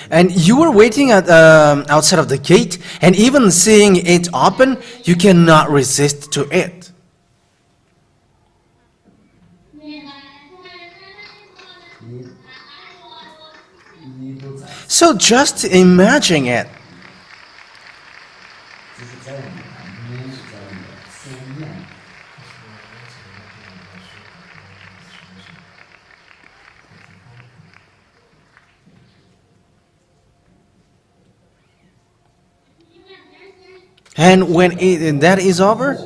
and you were waiting at outside of the gate, and even seeing it open, you cannot resist to it. So just imagine it. And when that is over,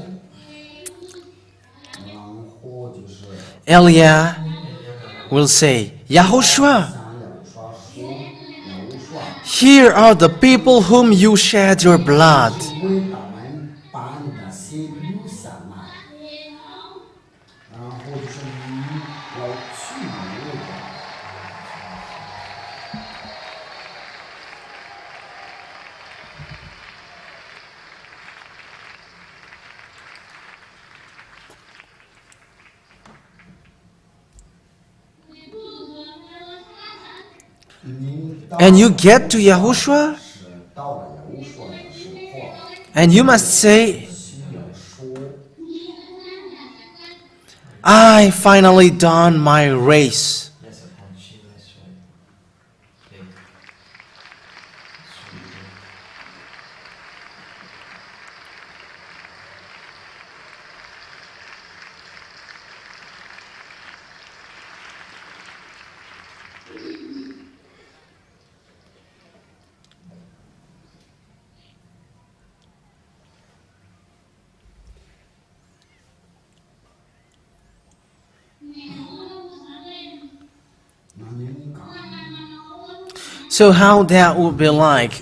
然后就是 Eliah will say, Yahushua, 向亚述说，亚述 here are the people whom you shed your blood. 为他们把你的血流下来，然后就是你要去那个。And you get to Yahushua, 是到了亚述的时候， and you must say, 需要说。 I finally done my race. So how that would be like?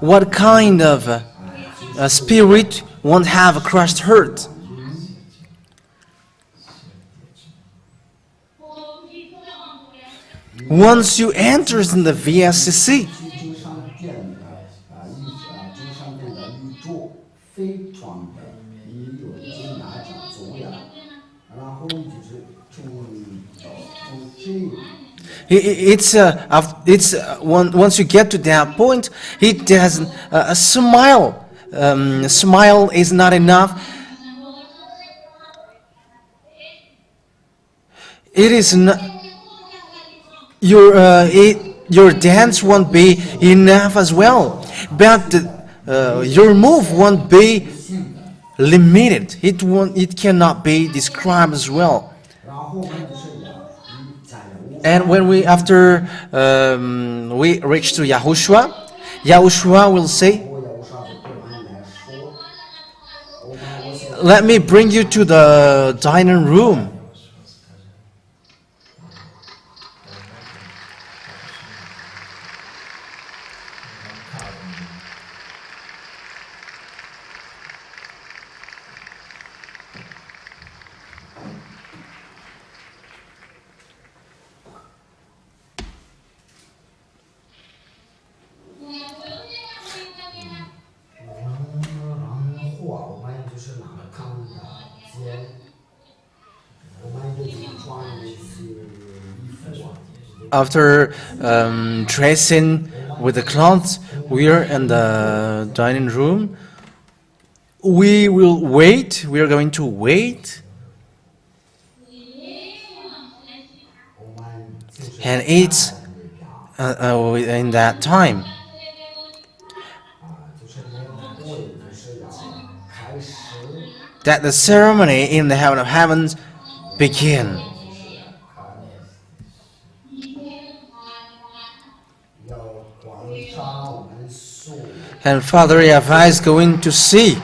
What kind of spirit won't have a crushed heart? Once you enter in the VSCC, 经商店的经商店的宇宙非常的也有惊讶着走呀，然后就是从这。 once you get to that point, it doesn't a smile. Smile is not enough. It is not your dance won't be enough as well, but your move won't be limited. It cannot be described as well. And when we reach to Yahushua, Yahushua will say, let me bring you to the dining room. After dressing with the clothes, we are in the dining room. We will wait. We are going to wait and eat in that time. That the ceremony in the heaven of heavens begin. And Father Yahweh is going to see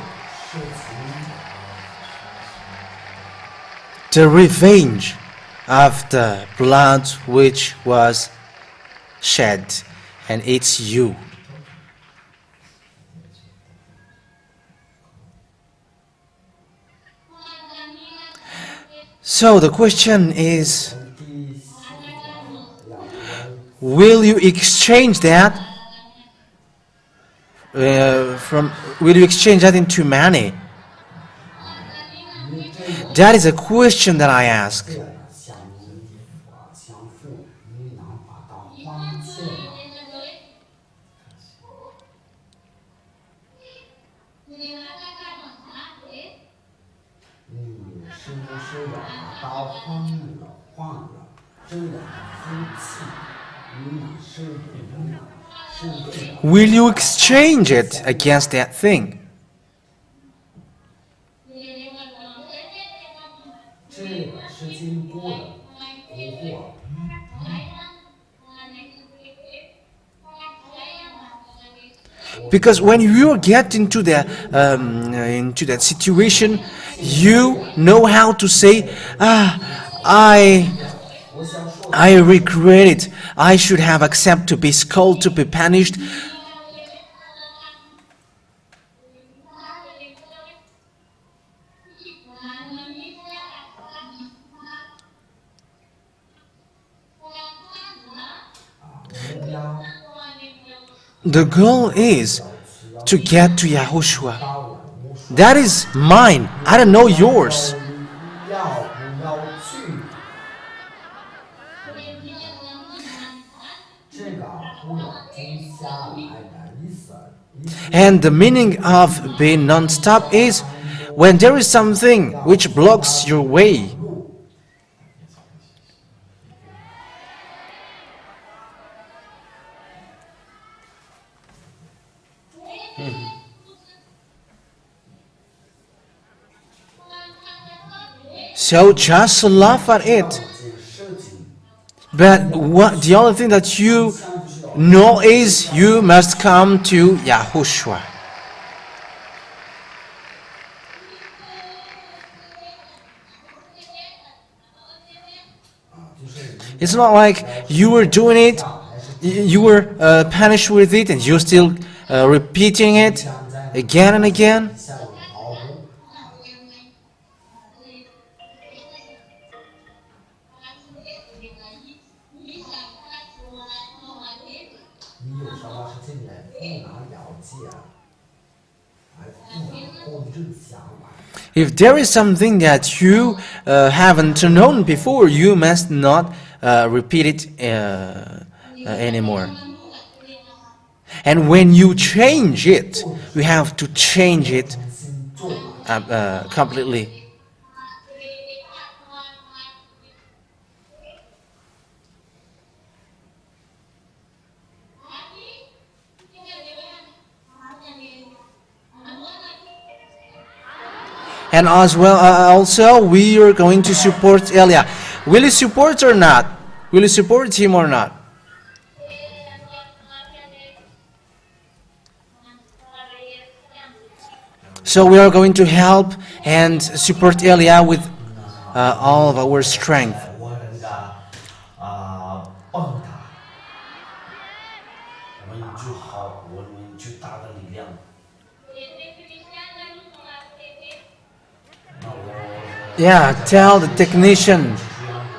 the revenge of the blood which was shed, and it's you. So the question is, will you exchange that will you exchange that into money? That is a question that I ask. Will you exchange it against that thing? Because when you get into that situation, you know how to say, I regret it. I should have accepted to be scolded, to be punished. The goal is to get to Yahushua. That is mine. I don't know yours. 要不要去？这个不要停下来的意思。 And the meaning of being non-stop is when there is something which blocks your way. So just laugh at it. 这个事情， But the only thing that you know is you must come to Yahushua. It's not like you were doing it, you were punished with it, and you're still repeating it again and again. 下午跑步，你有什么事情来不能了解，还不能控制想法。 If there is something that you haven't known before, you must not repeat it anymore. And when you change it, you have to change it 重新做嘛， completely. And as well, also, we are going to support Elia. Will you support or not? Will you support him or not? So we are going to help and support Elia with all of our strength. 我人家帮他，我们就好，我们最大的力量。那我 Yeah, tell the technician. 这样子。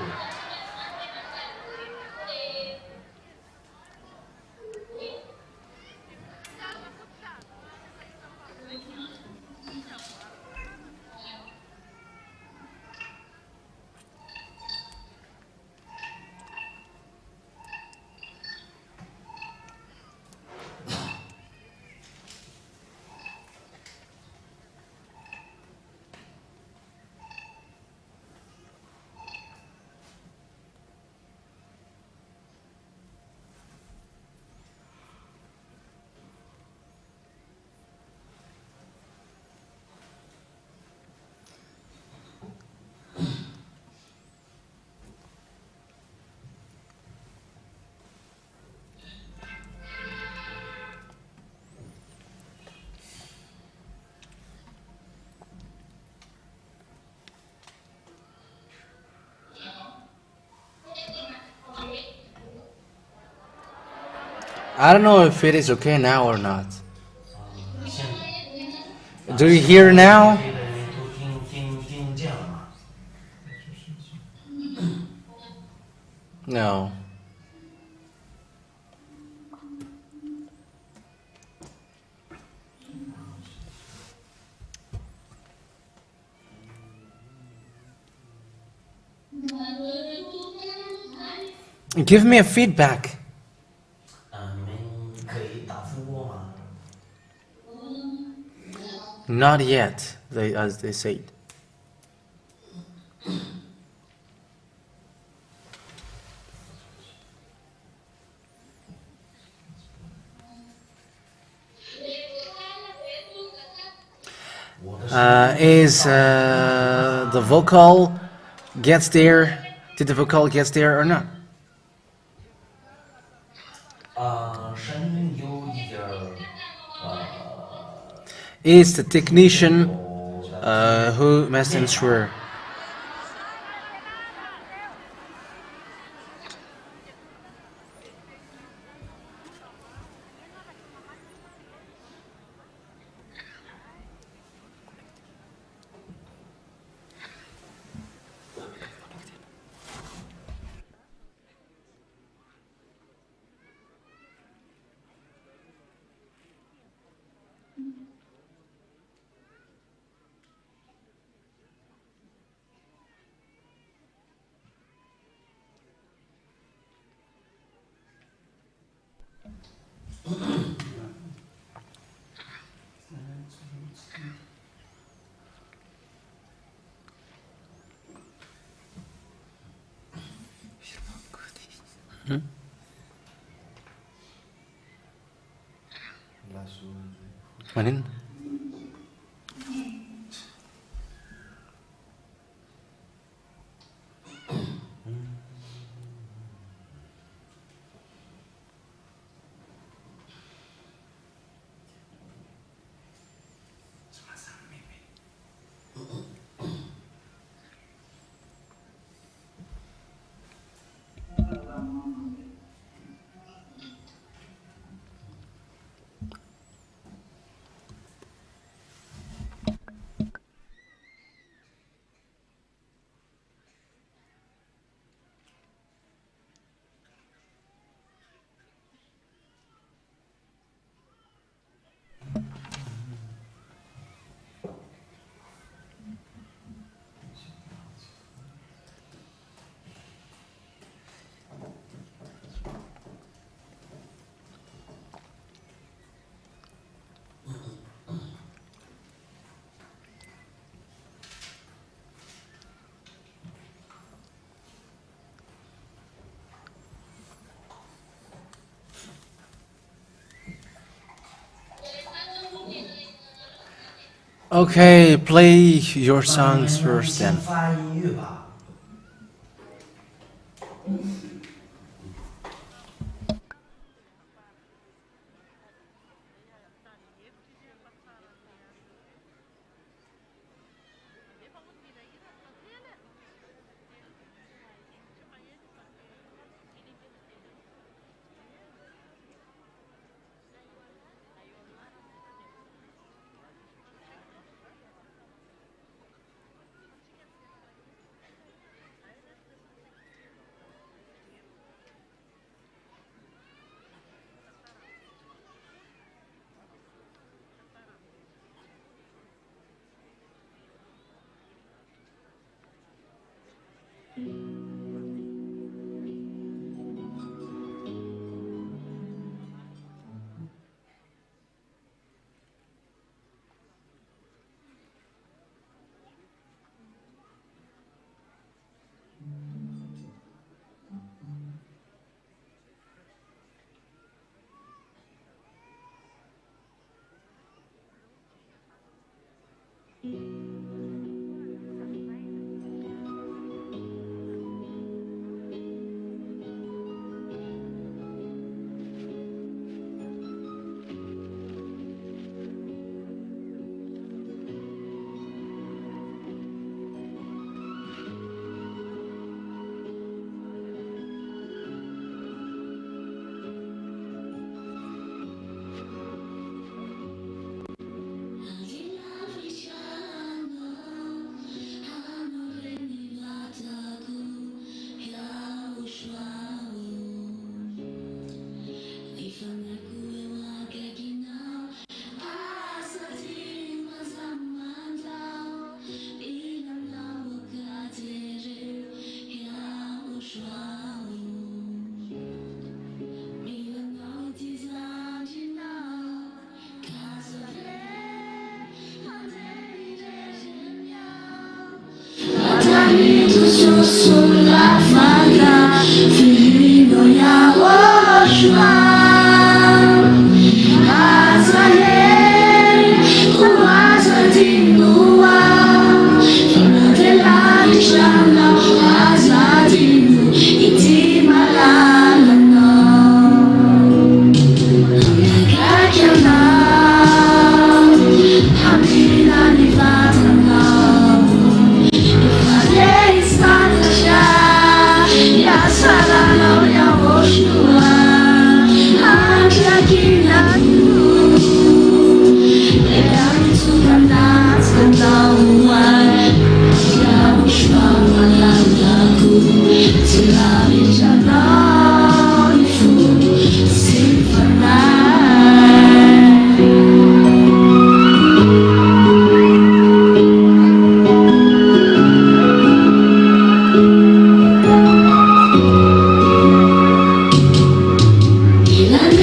I don't know if it is okay now or not. 现 Do you hear now? 别的人都听见了吗？ No. Give me a feedback. 你们可以答复我吗？ Not yet, as they said. Is the vocal gets there? Did the vocal gets there or not? 声有一点儿 is the technician who must ensure. Manin? Okay, play your songs first 先 then. 发音乐吧。sulla falda fino a Azalea, kuwaza dinua, fino della diciamo azadinu, iti malala no, kajana. Thank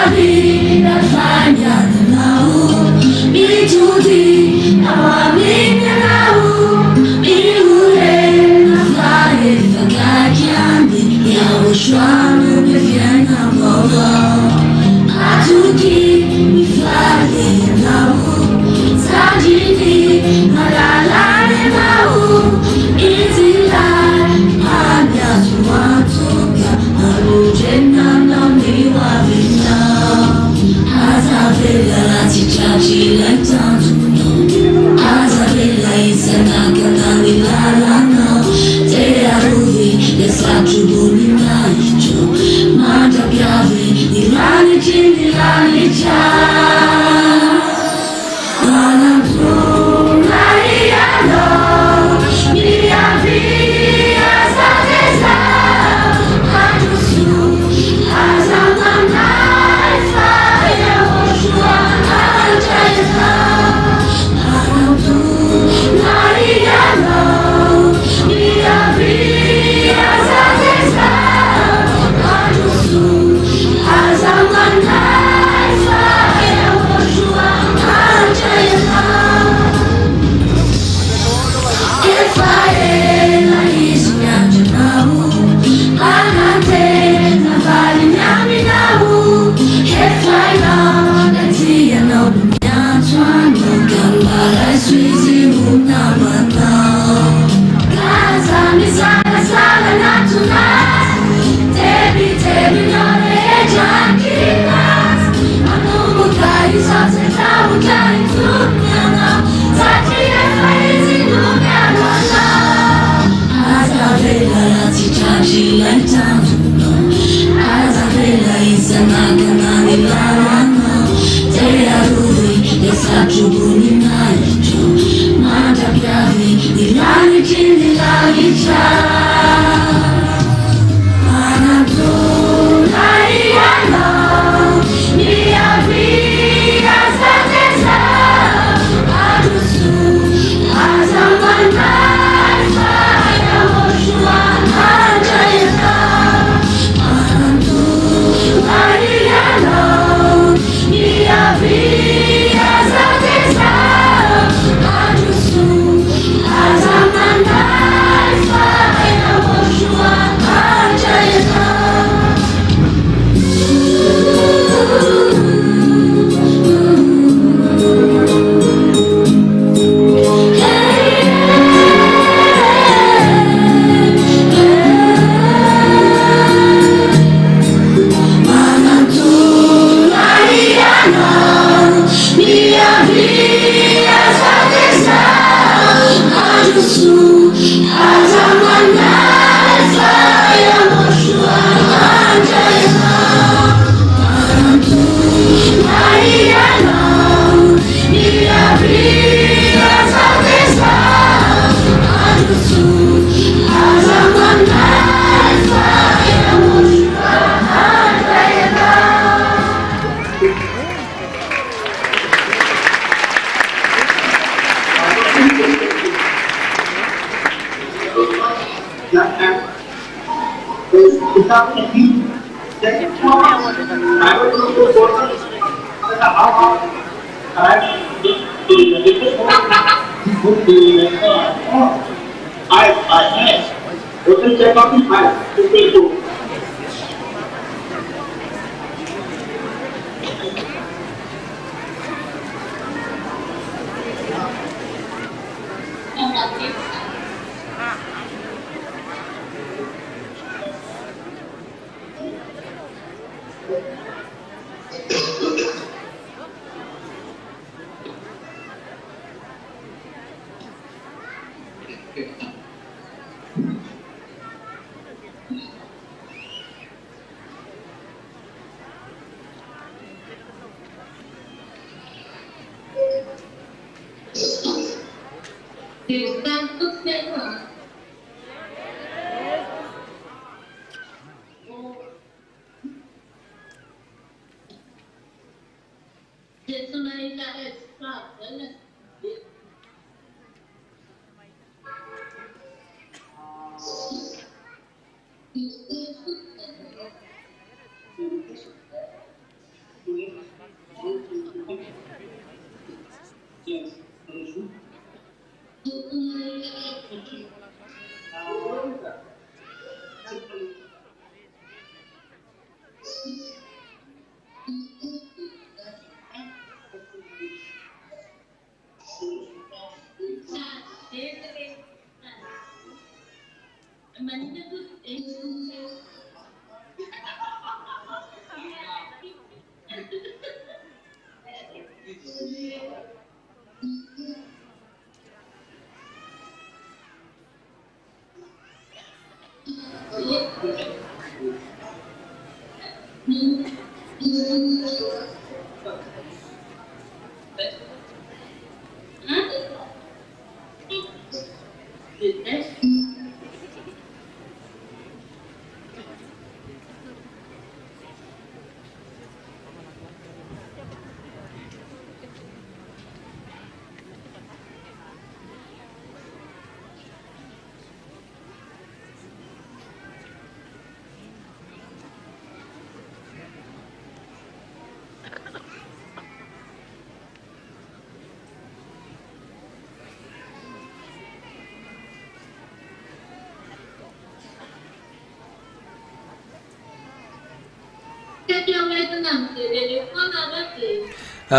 vida falhada não me tudo a minha não me ure na fire fagakandi ya ushwanu me fiana bobo atuki me fly now sajidi malala now easy life anya tuwatuka alujena na miwa vina azavela tichachi lantanzu azavela isanaka milala no te aruvi desatubuni naicho mata piavi ilani chini ilani cha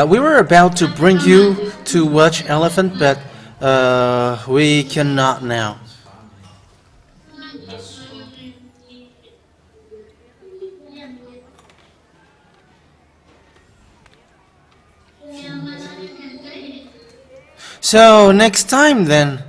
We were about to bring you to watch elephant, but we cannot now. So next time then.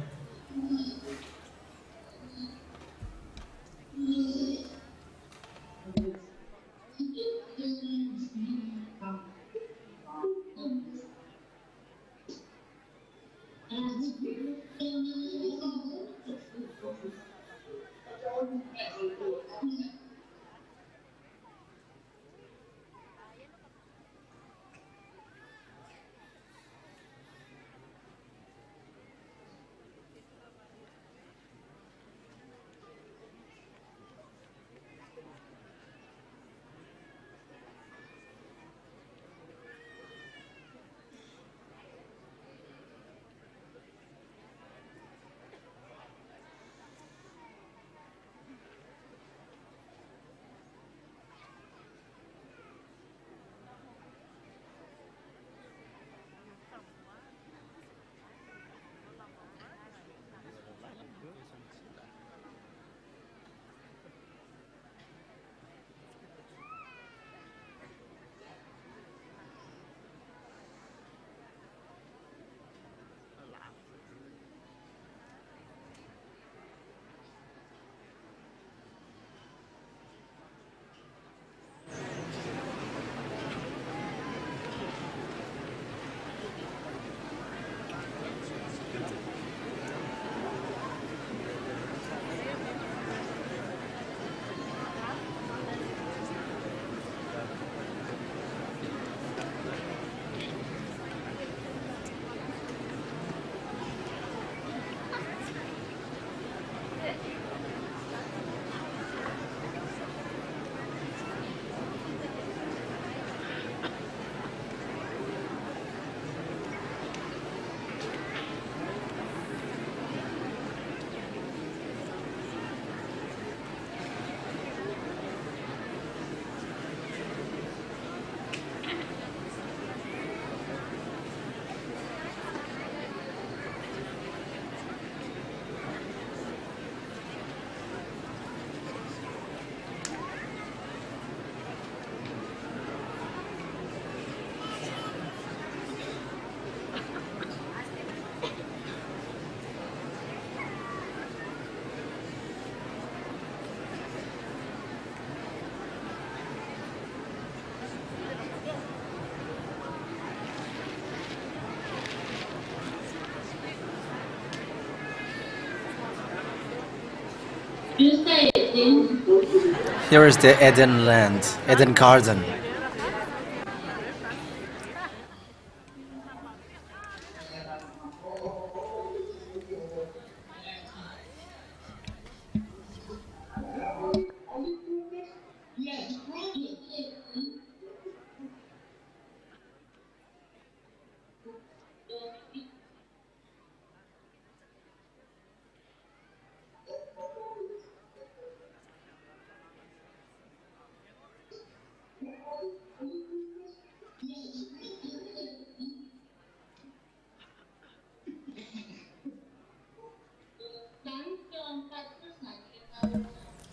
Here is the Eden land, Eden Garden.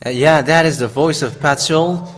Yeah, that is the voice of Patrol.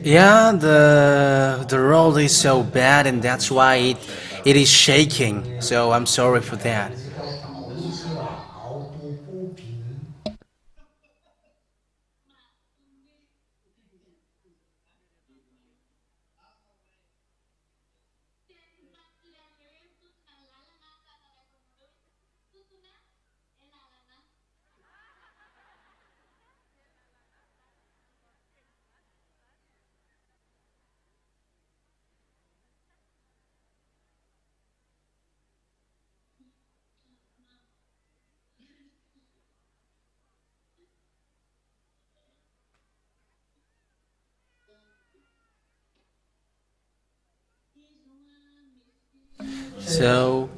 Yeah, the road is so bad, and that's why it is shaking. So I'm sorry for that. 这条道路是凹凸不平。So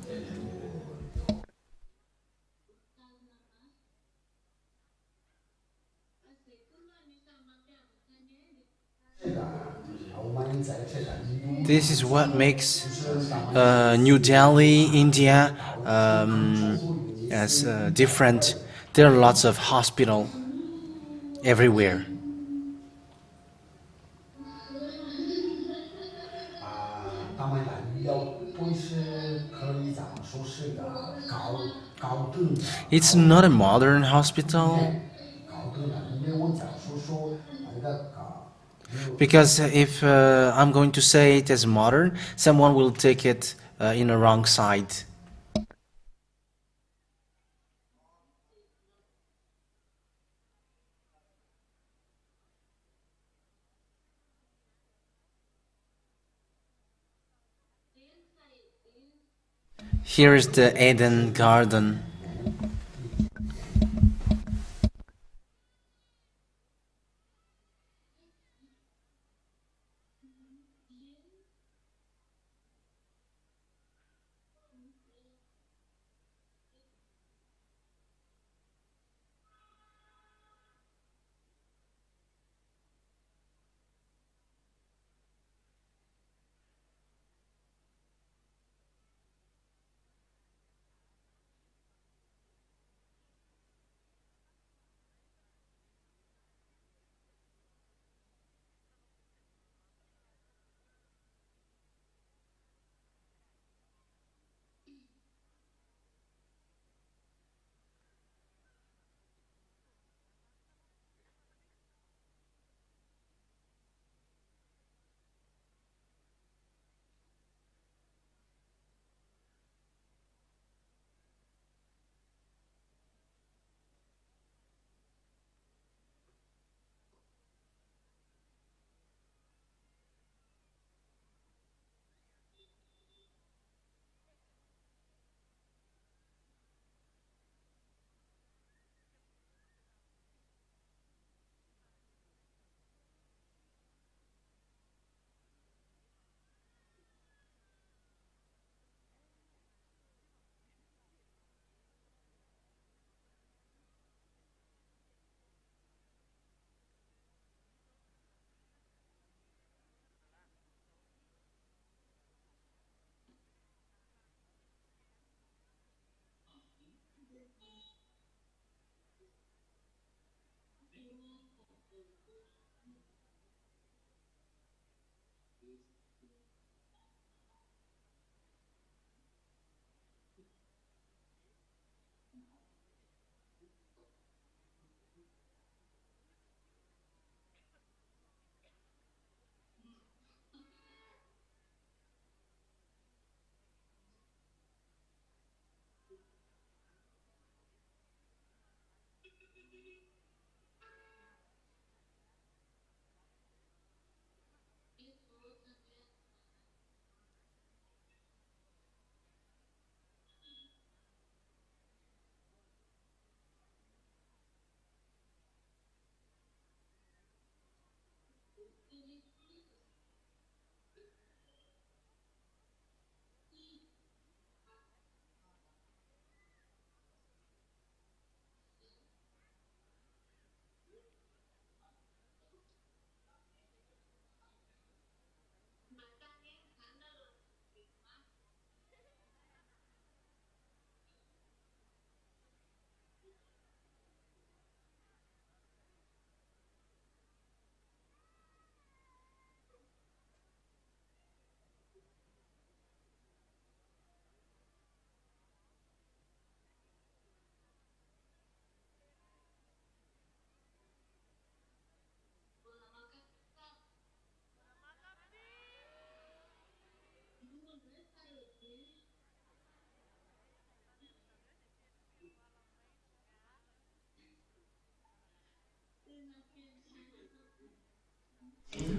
this is what makes New Delhi, India, as different. There are lots of hospital everywhere. 当然了，要不是可以这么说是个高等的，It's not a modern hospital 高等的，因为我讲说那个because if I'm going to say it as modern, someone will take it in a wrong side. Here is the Eden Garden.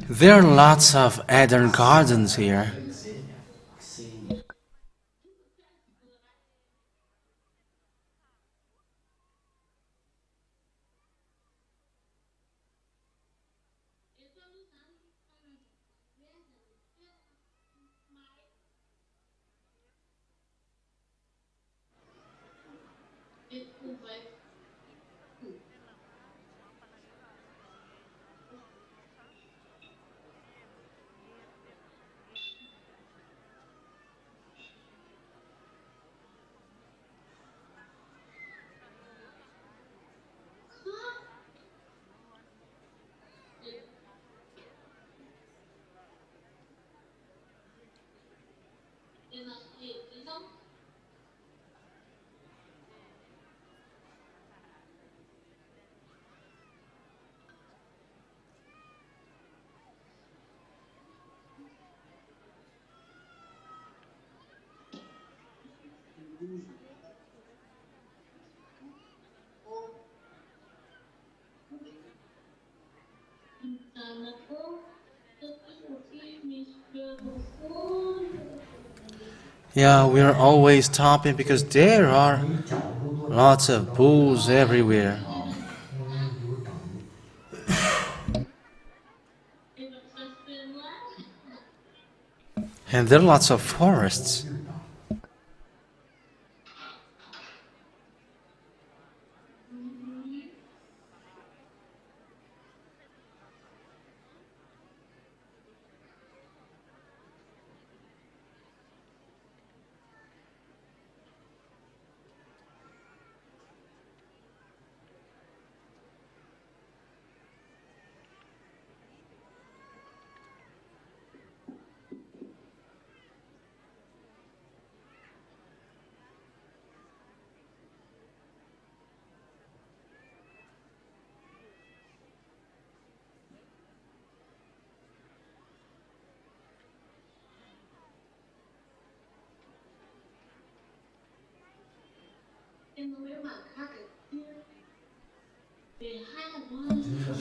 There are lots of Eden gardens here. Yeah, we are always stopping because there are lots of bulls everywhere. And there are lots of forests.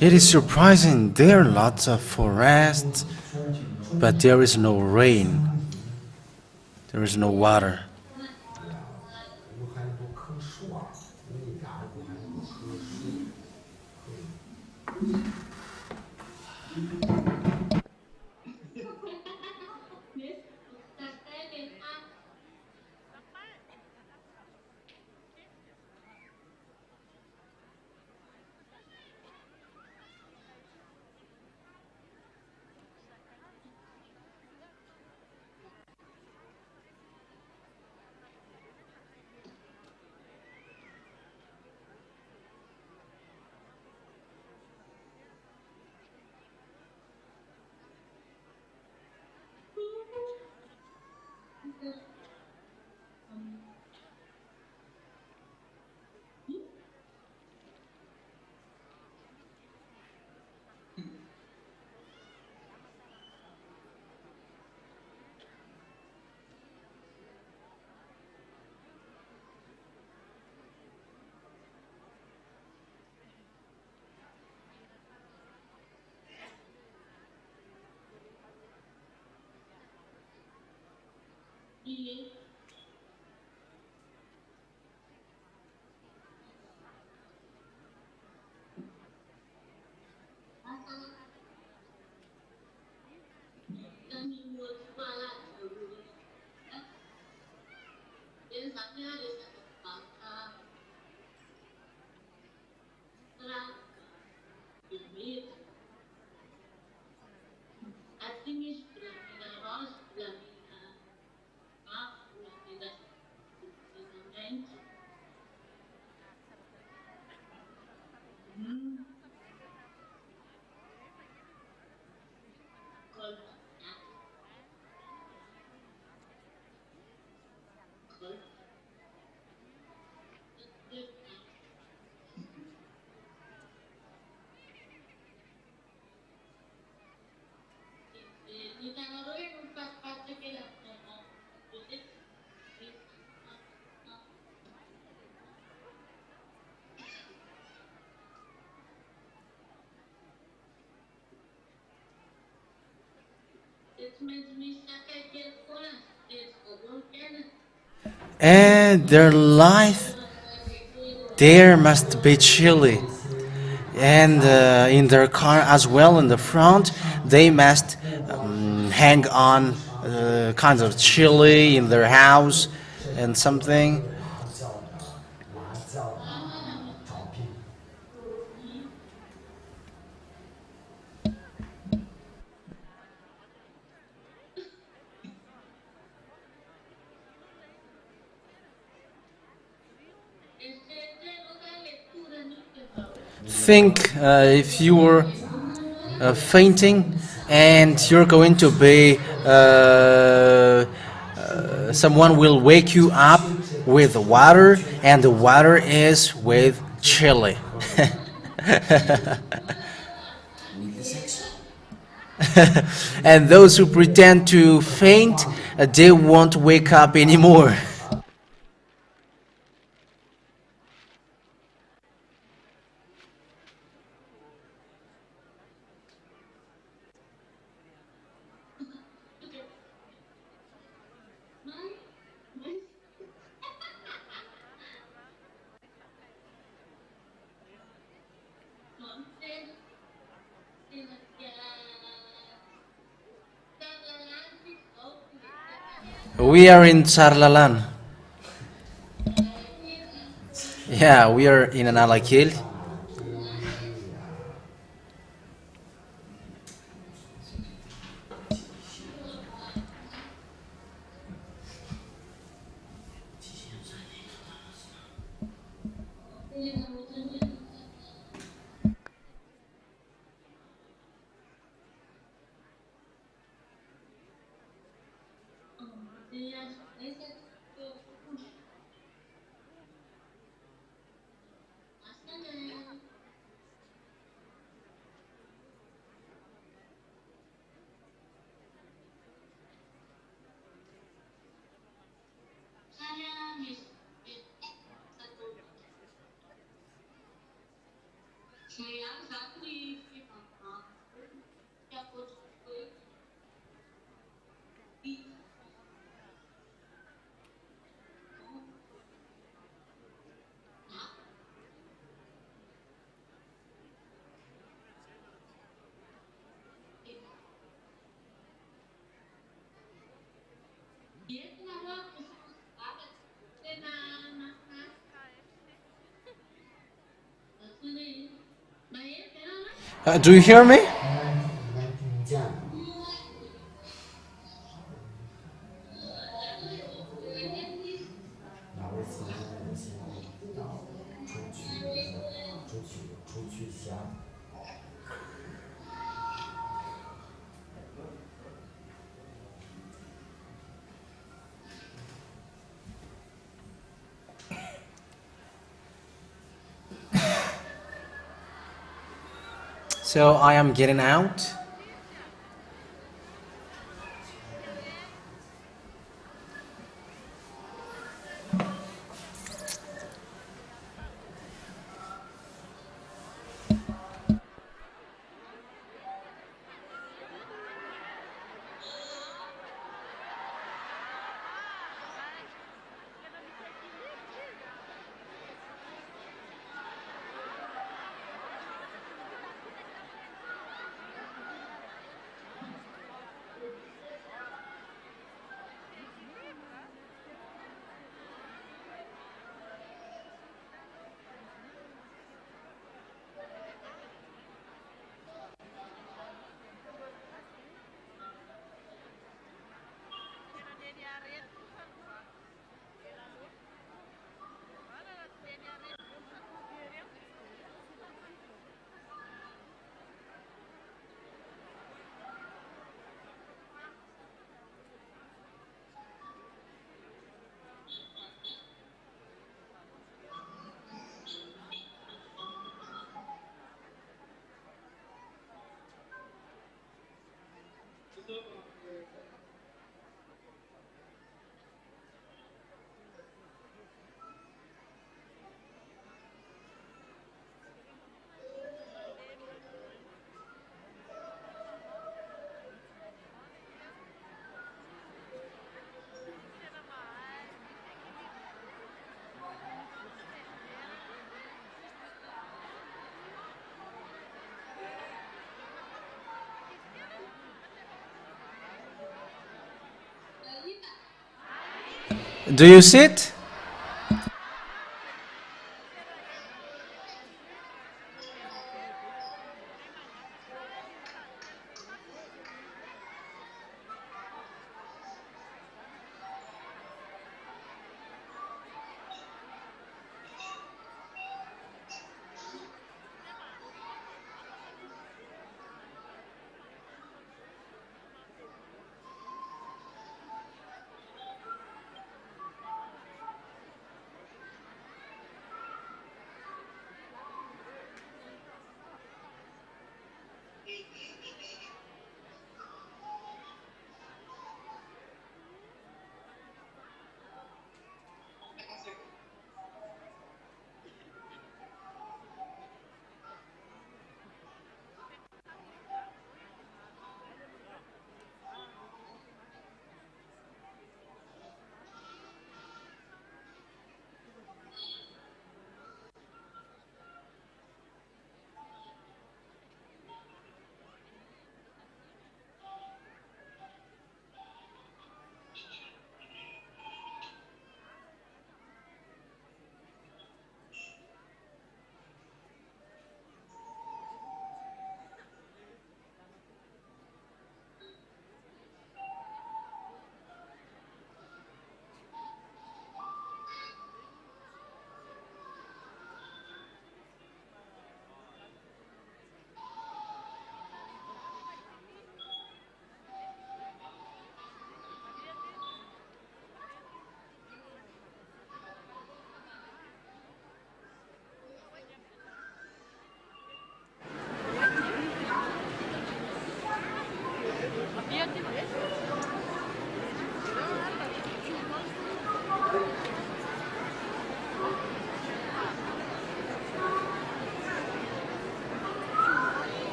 It is surprising there are lots of forests, but there is no rain. There is no water. 有很多棵树啊，那家有很多棵树。And their life there must be chilly. And in their car as well, in the front, they must hang on kinds of chili in their house and something. 叫的麻将招聘。Think if you were fainting and you're going to be someone will wake you up with water, and the water is with chili. And those who pretend to faint, they won't wake up anymore. We are in Charlalan. Yeah, we are in an Alakil. Do you hear me? 能听见。哪位先我先要出去下。So I am getting out. Do you sit?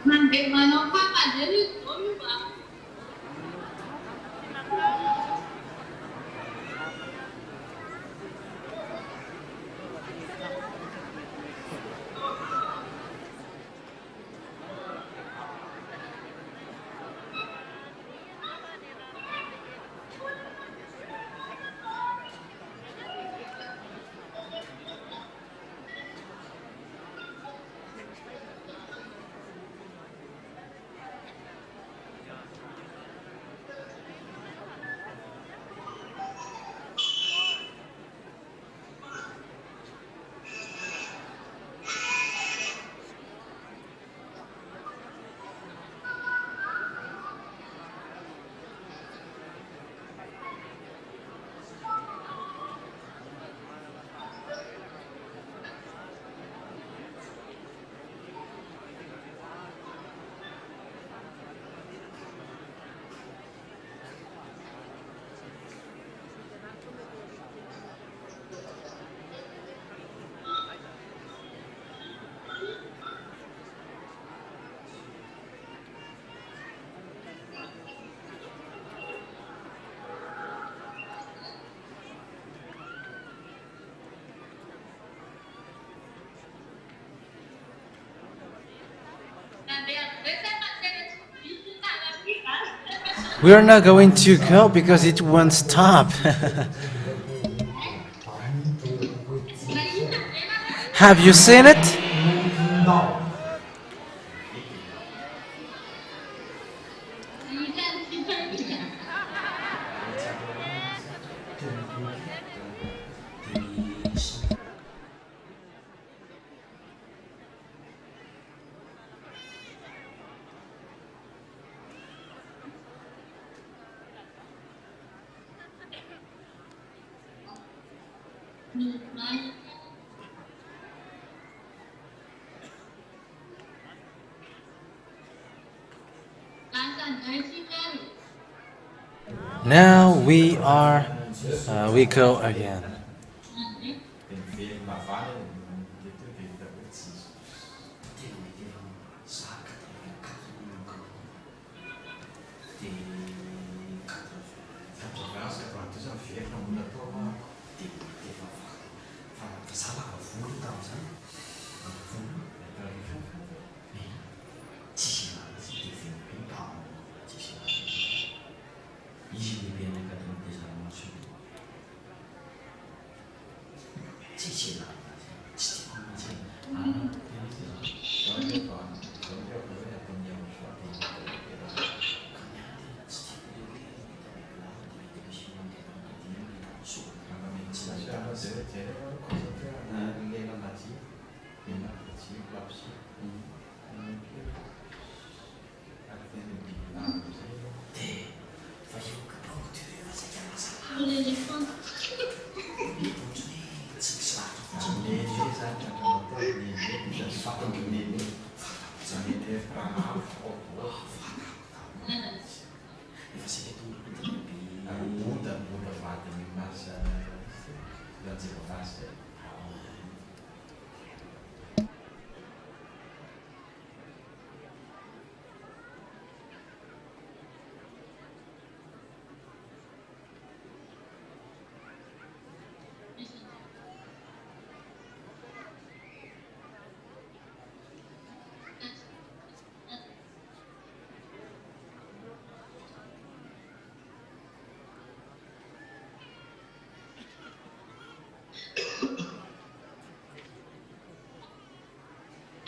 Mantengono papa dari dulu bang. We are not going to go because it won't stop. Have you seen it? 听到。一站去分享。你们。Now we go again. เป็นเฟียนมาฟ้าเลยเด็กๆแต่เป็นสี Controverse quanto já fez no mundo atual. Muda fate, mas já desenvolvaste.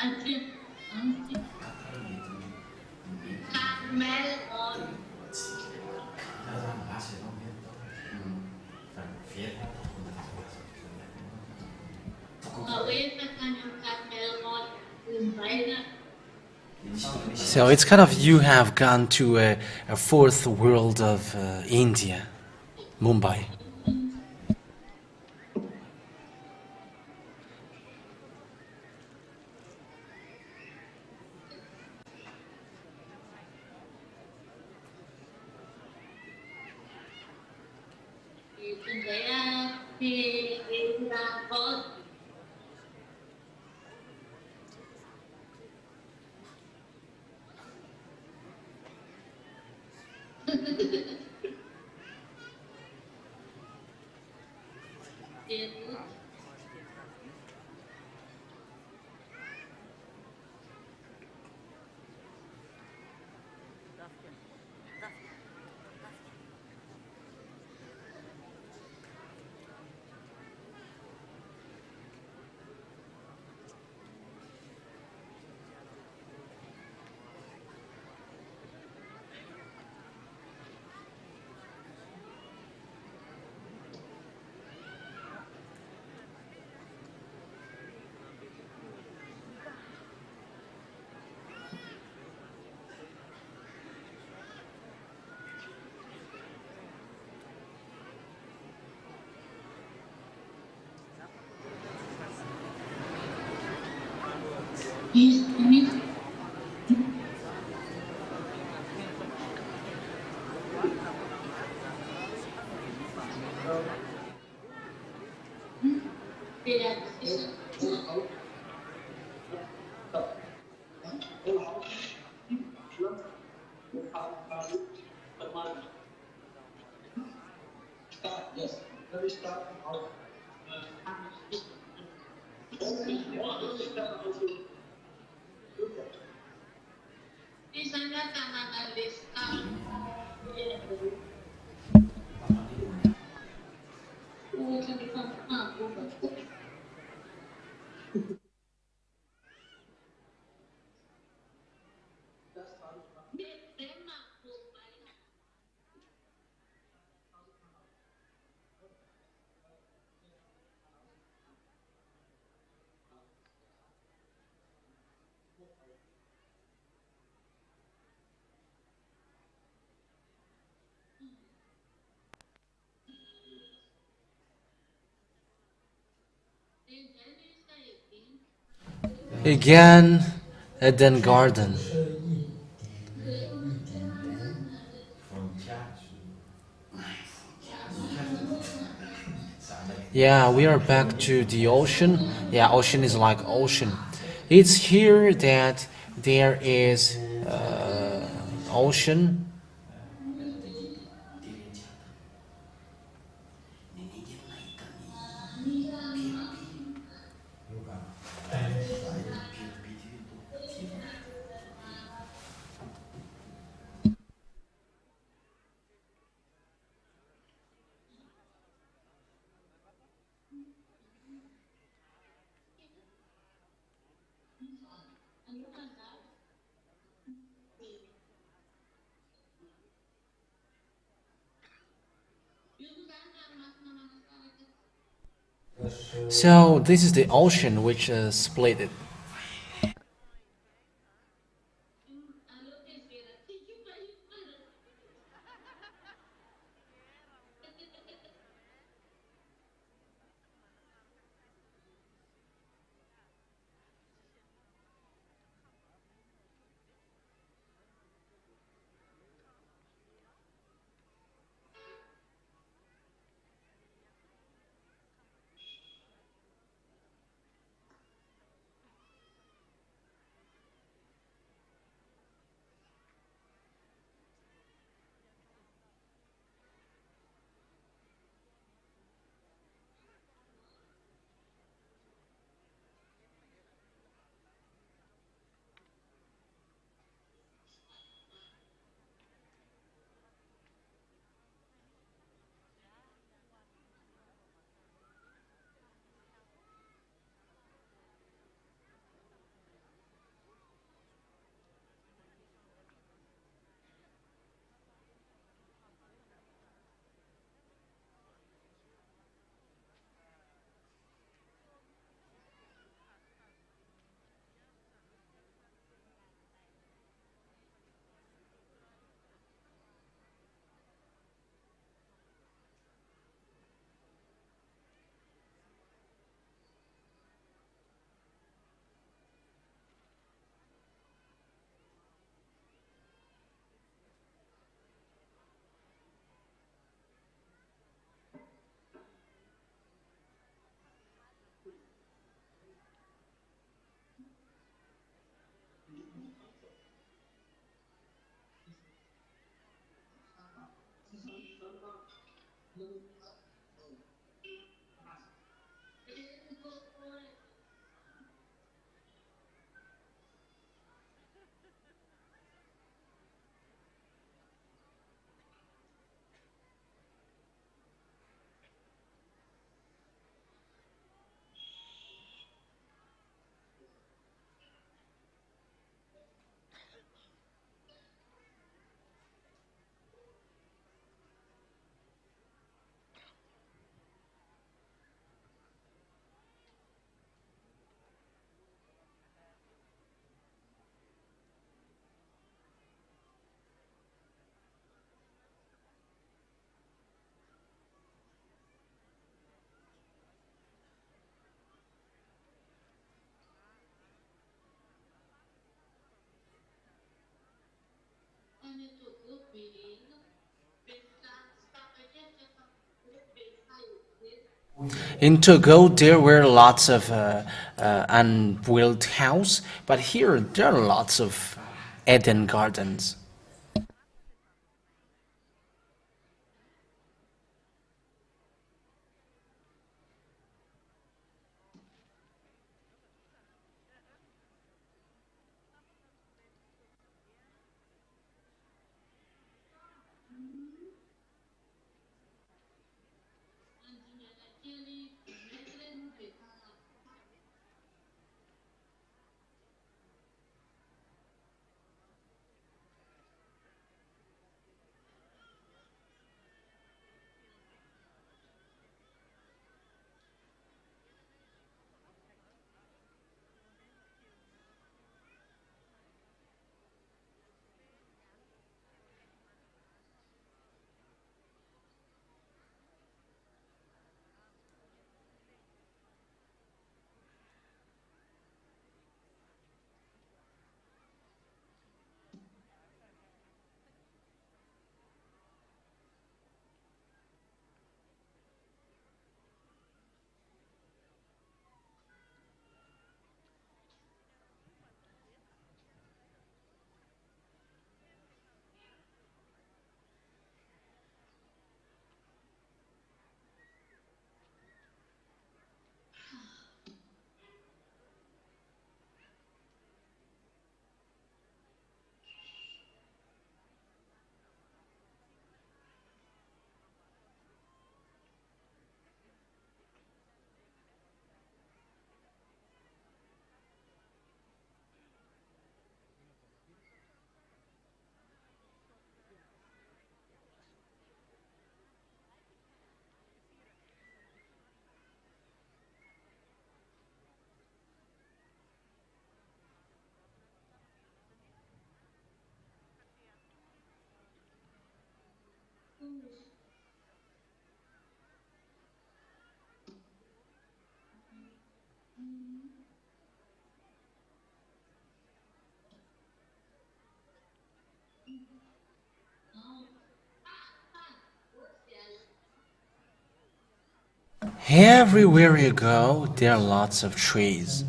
Carmel on Ra ra mà bác sẽ không biết. Phần phía Carmel on So it's kind of you have gone to a fourth world of India, Mumbai. thì là có tiền di sana tanaman lista Again, Eden Garden. Yeah, we are back to the ocean. Yeah, ocean is like ocean. It's here that there is ocean. So this is the ocean which split it. In Togo, there were lots of unbuilt house, but here there are lots of Eden gardens. Everywhere you go, there are lots of trees.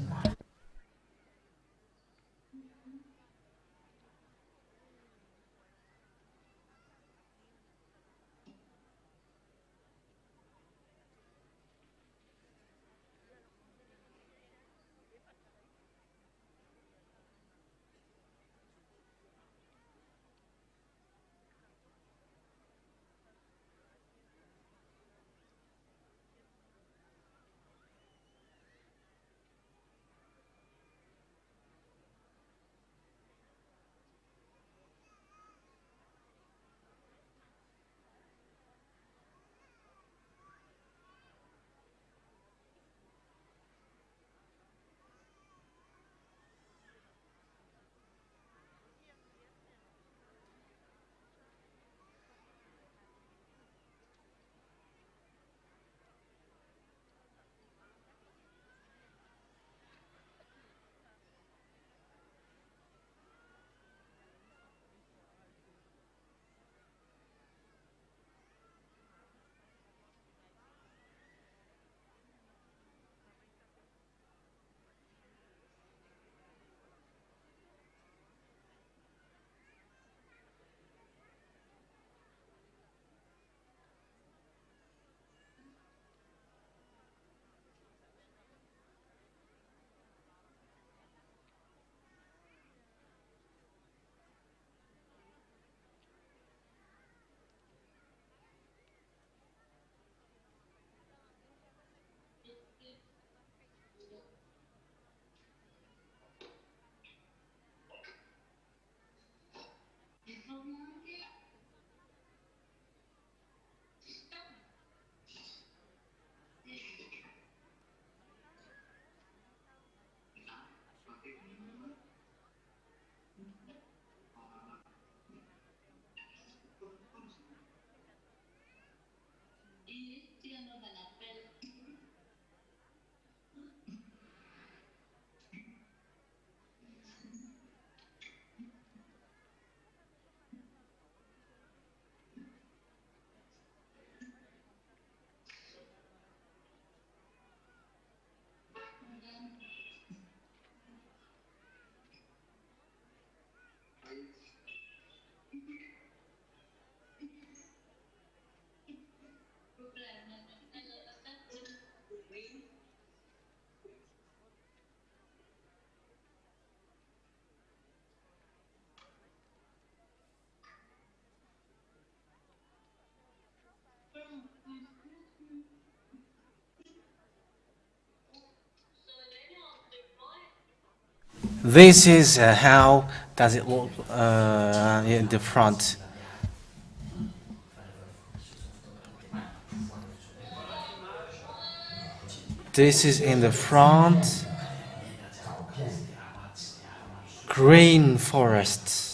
This is how does it look in the front. This is in the front. Green forest.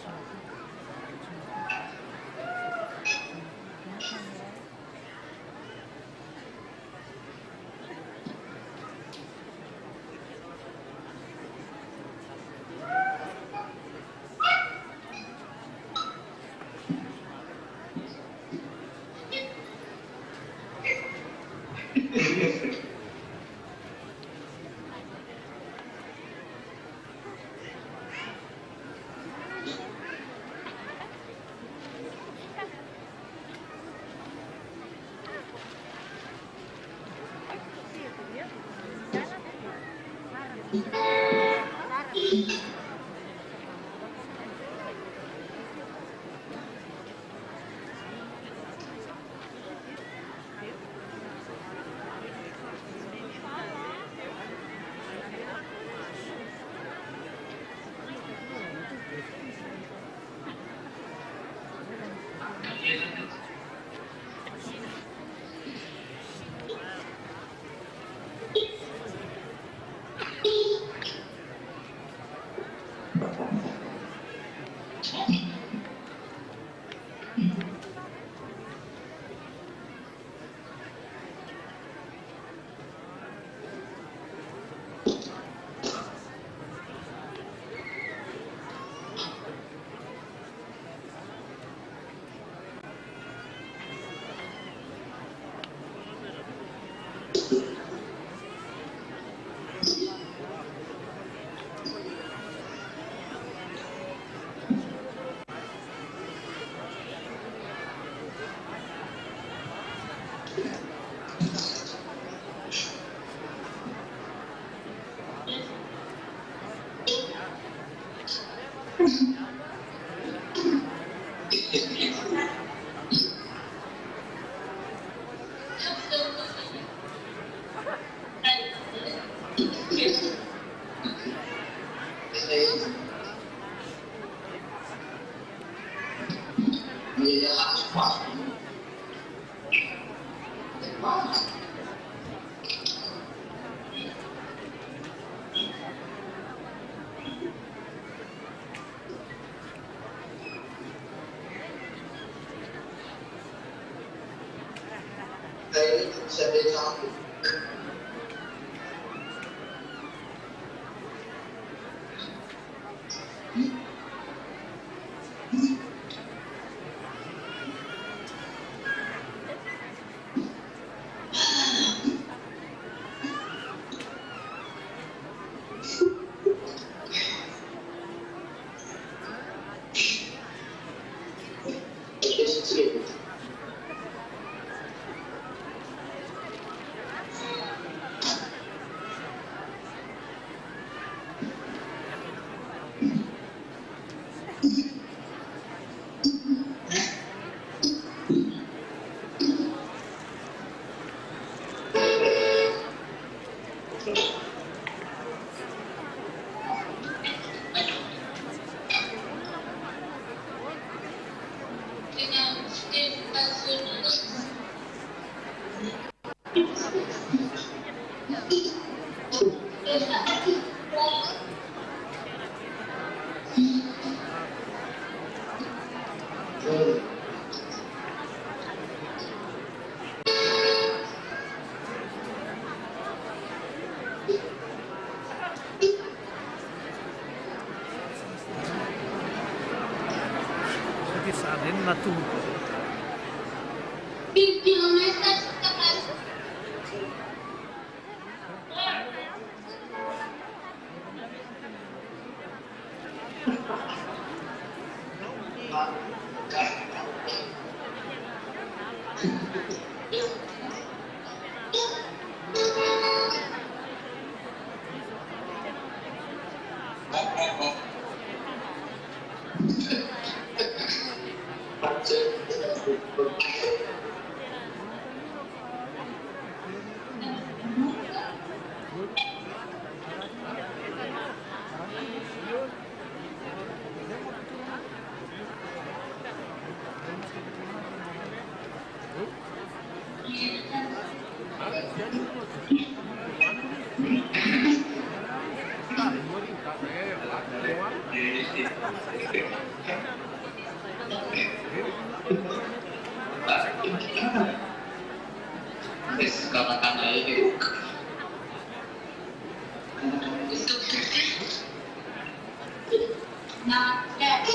Hãy subscribe cho kênh Ghiền Mì Gõ để không bỏ lỡ Not yet.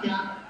家。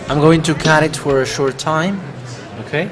I'm going to cut it for a short time. Okay?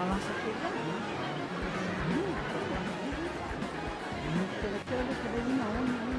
malah sepeda. Kira-kira dia sudah naon ini.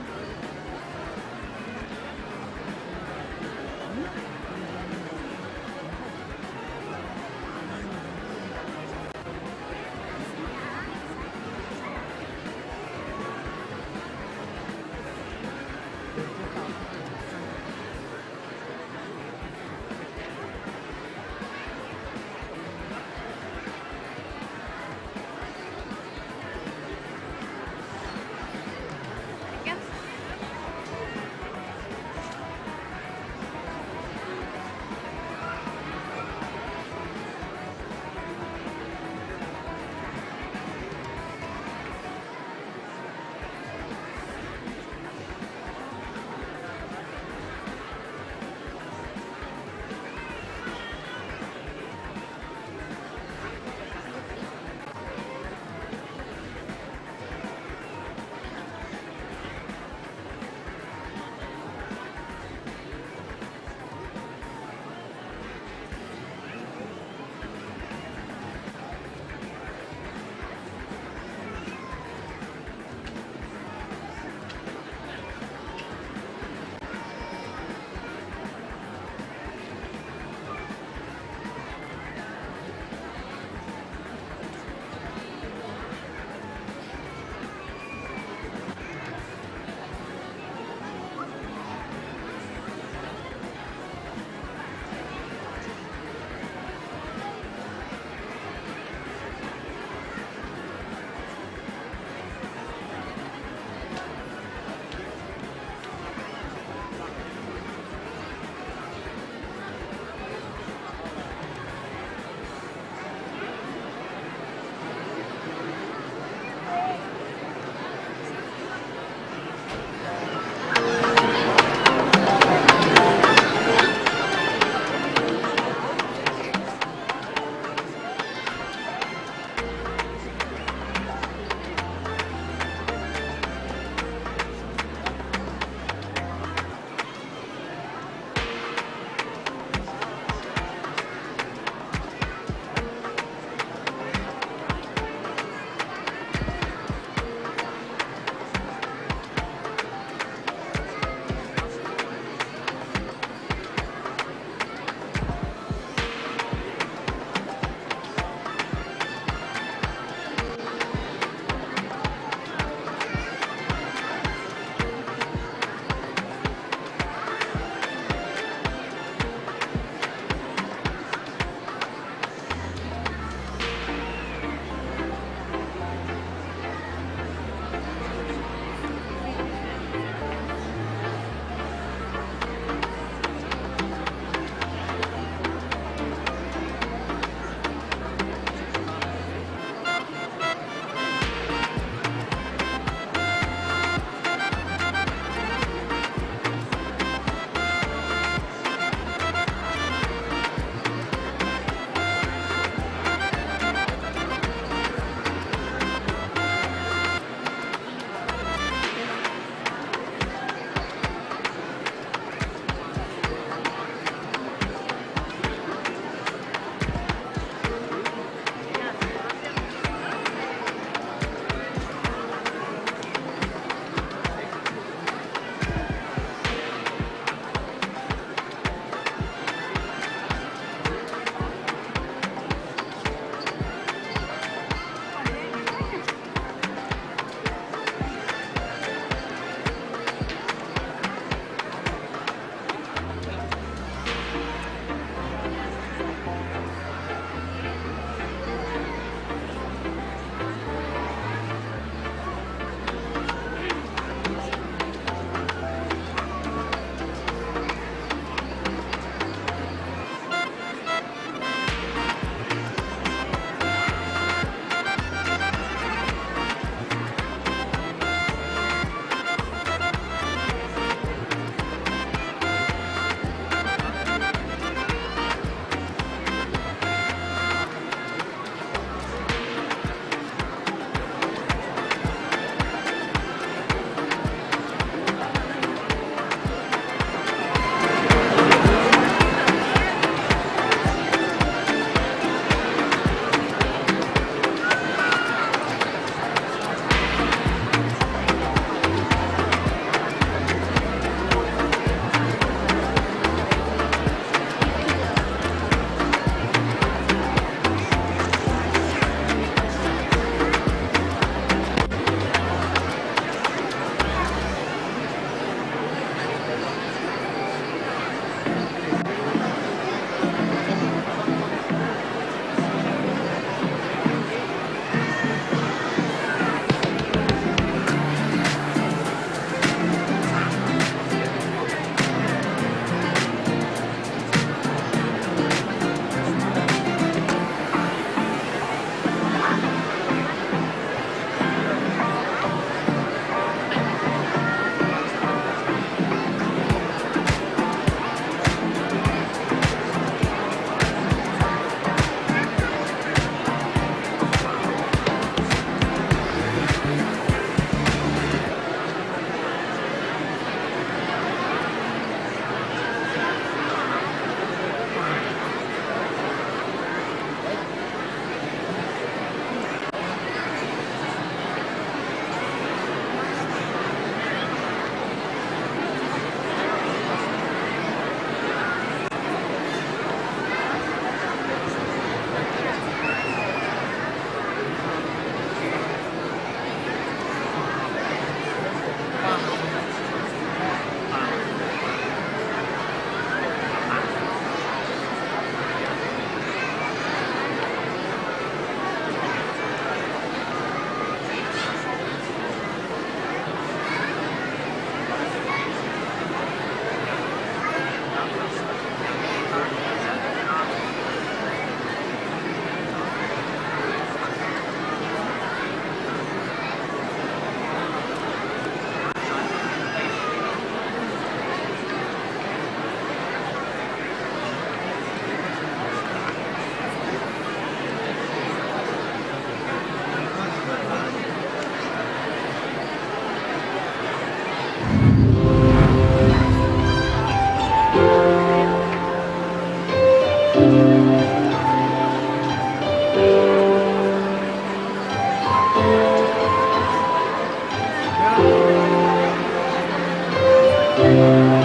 Thank